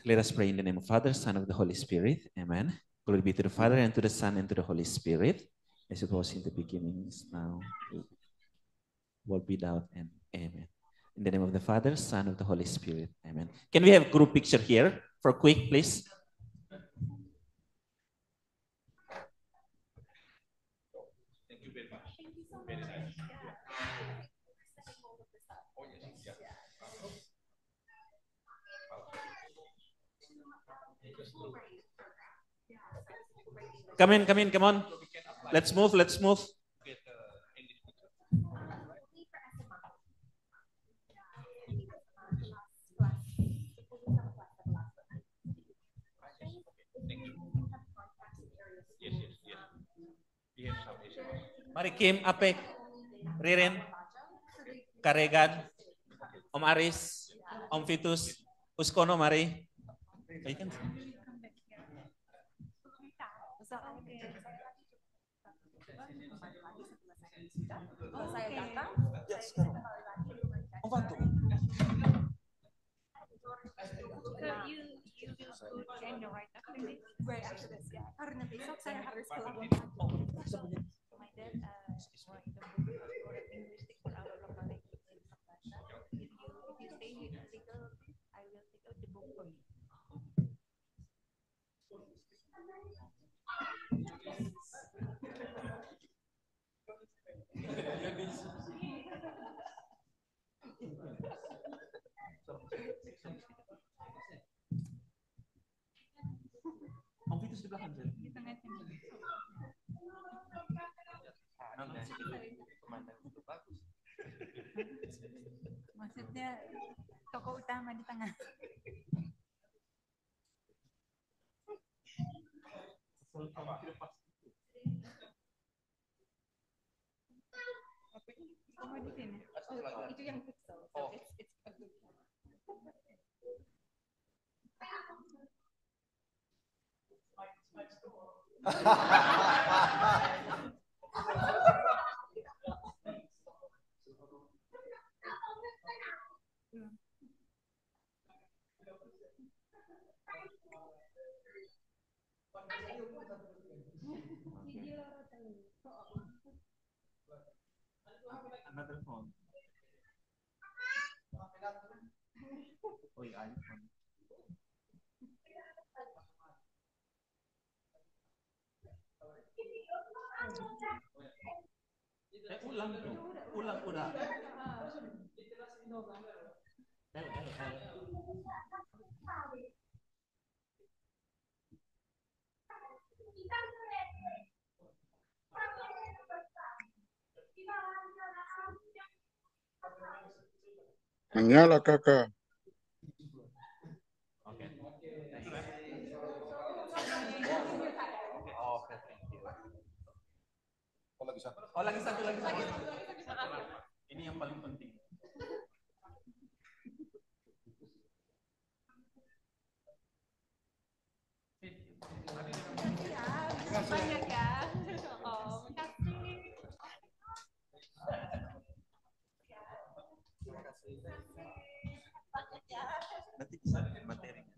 S1: Let us pray in the name of Father, Son, of the Holy Spirit. Amen. Glory be to the Father, and to the Son, and to the Holy Spirit, as it was in the beginning, is now, world without end. Amen. In the name of the Father, Son, of the Holy Spirit. Amen. Can we have group picture here for quick, please?
S4: you very much. Very nice. Oh, yes, yeah.
S1: Come on. Let's move.
S4: Yes.
S1: Mari Kim, Apek, Ririn, Karegan, Om Aris, Om Vitus, Uskono, mari. Om Fatu.
S9: Right after this, ya. Karena besok saya harus keluar.
S1: Om Vitus di belakang.
S9: Di tengah sini. Maksudnya toko utama di tengah. Semua di sini.
S2: Itu yang pixel. So it's a good
S1: Another phone. Oh yeah, iPhone. Ulang udah.
S10: Menyala kakak.
S1: Oke. Oh, lagi satu. Ini yang paling penting.
S2: banyak ya. Oh, makasih.
S1: Nanti bisa materinya.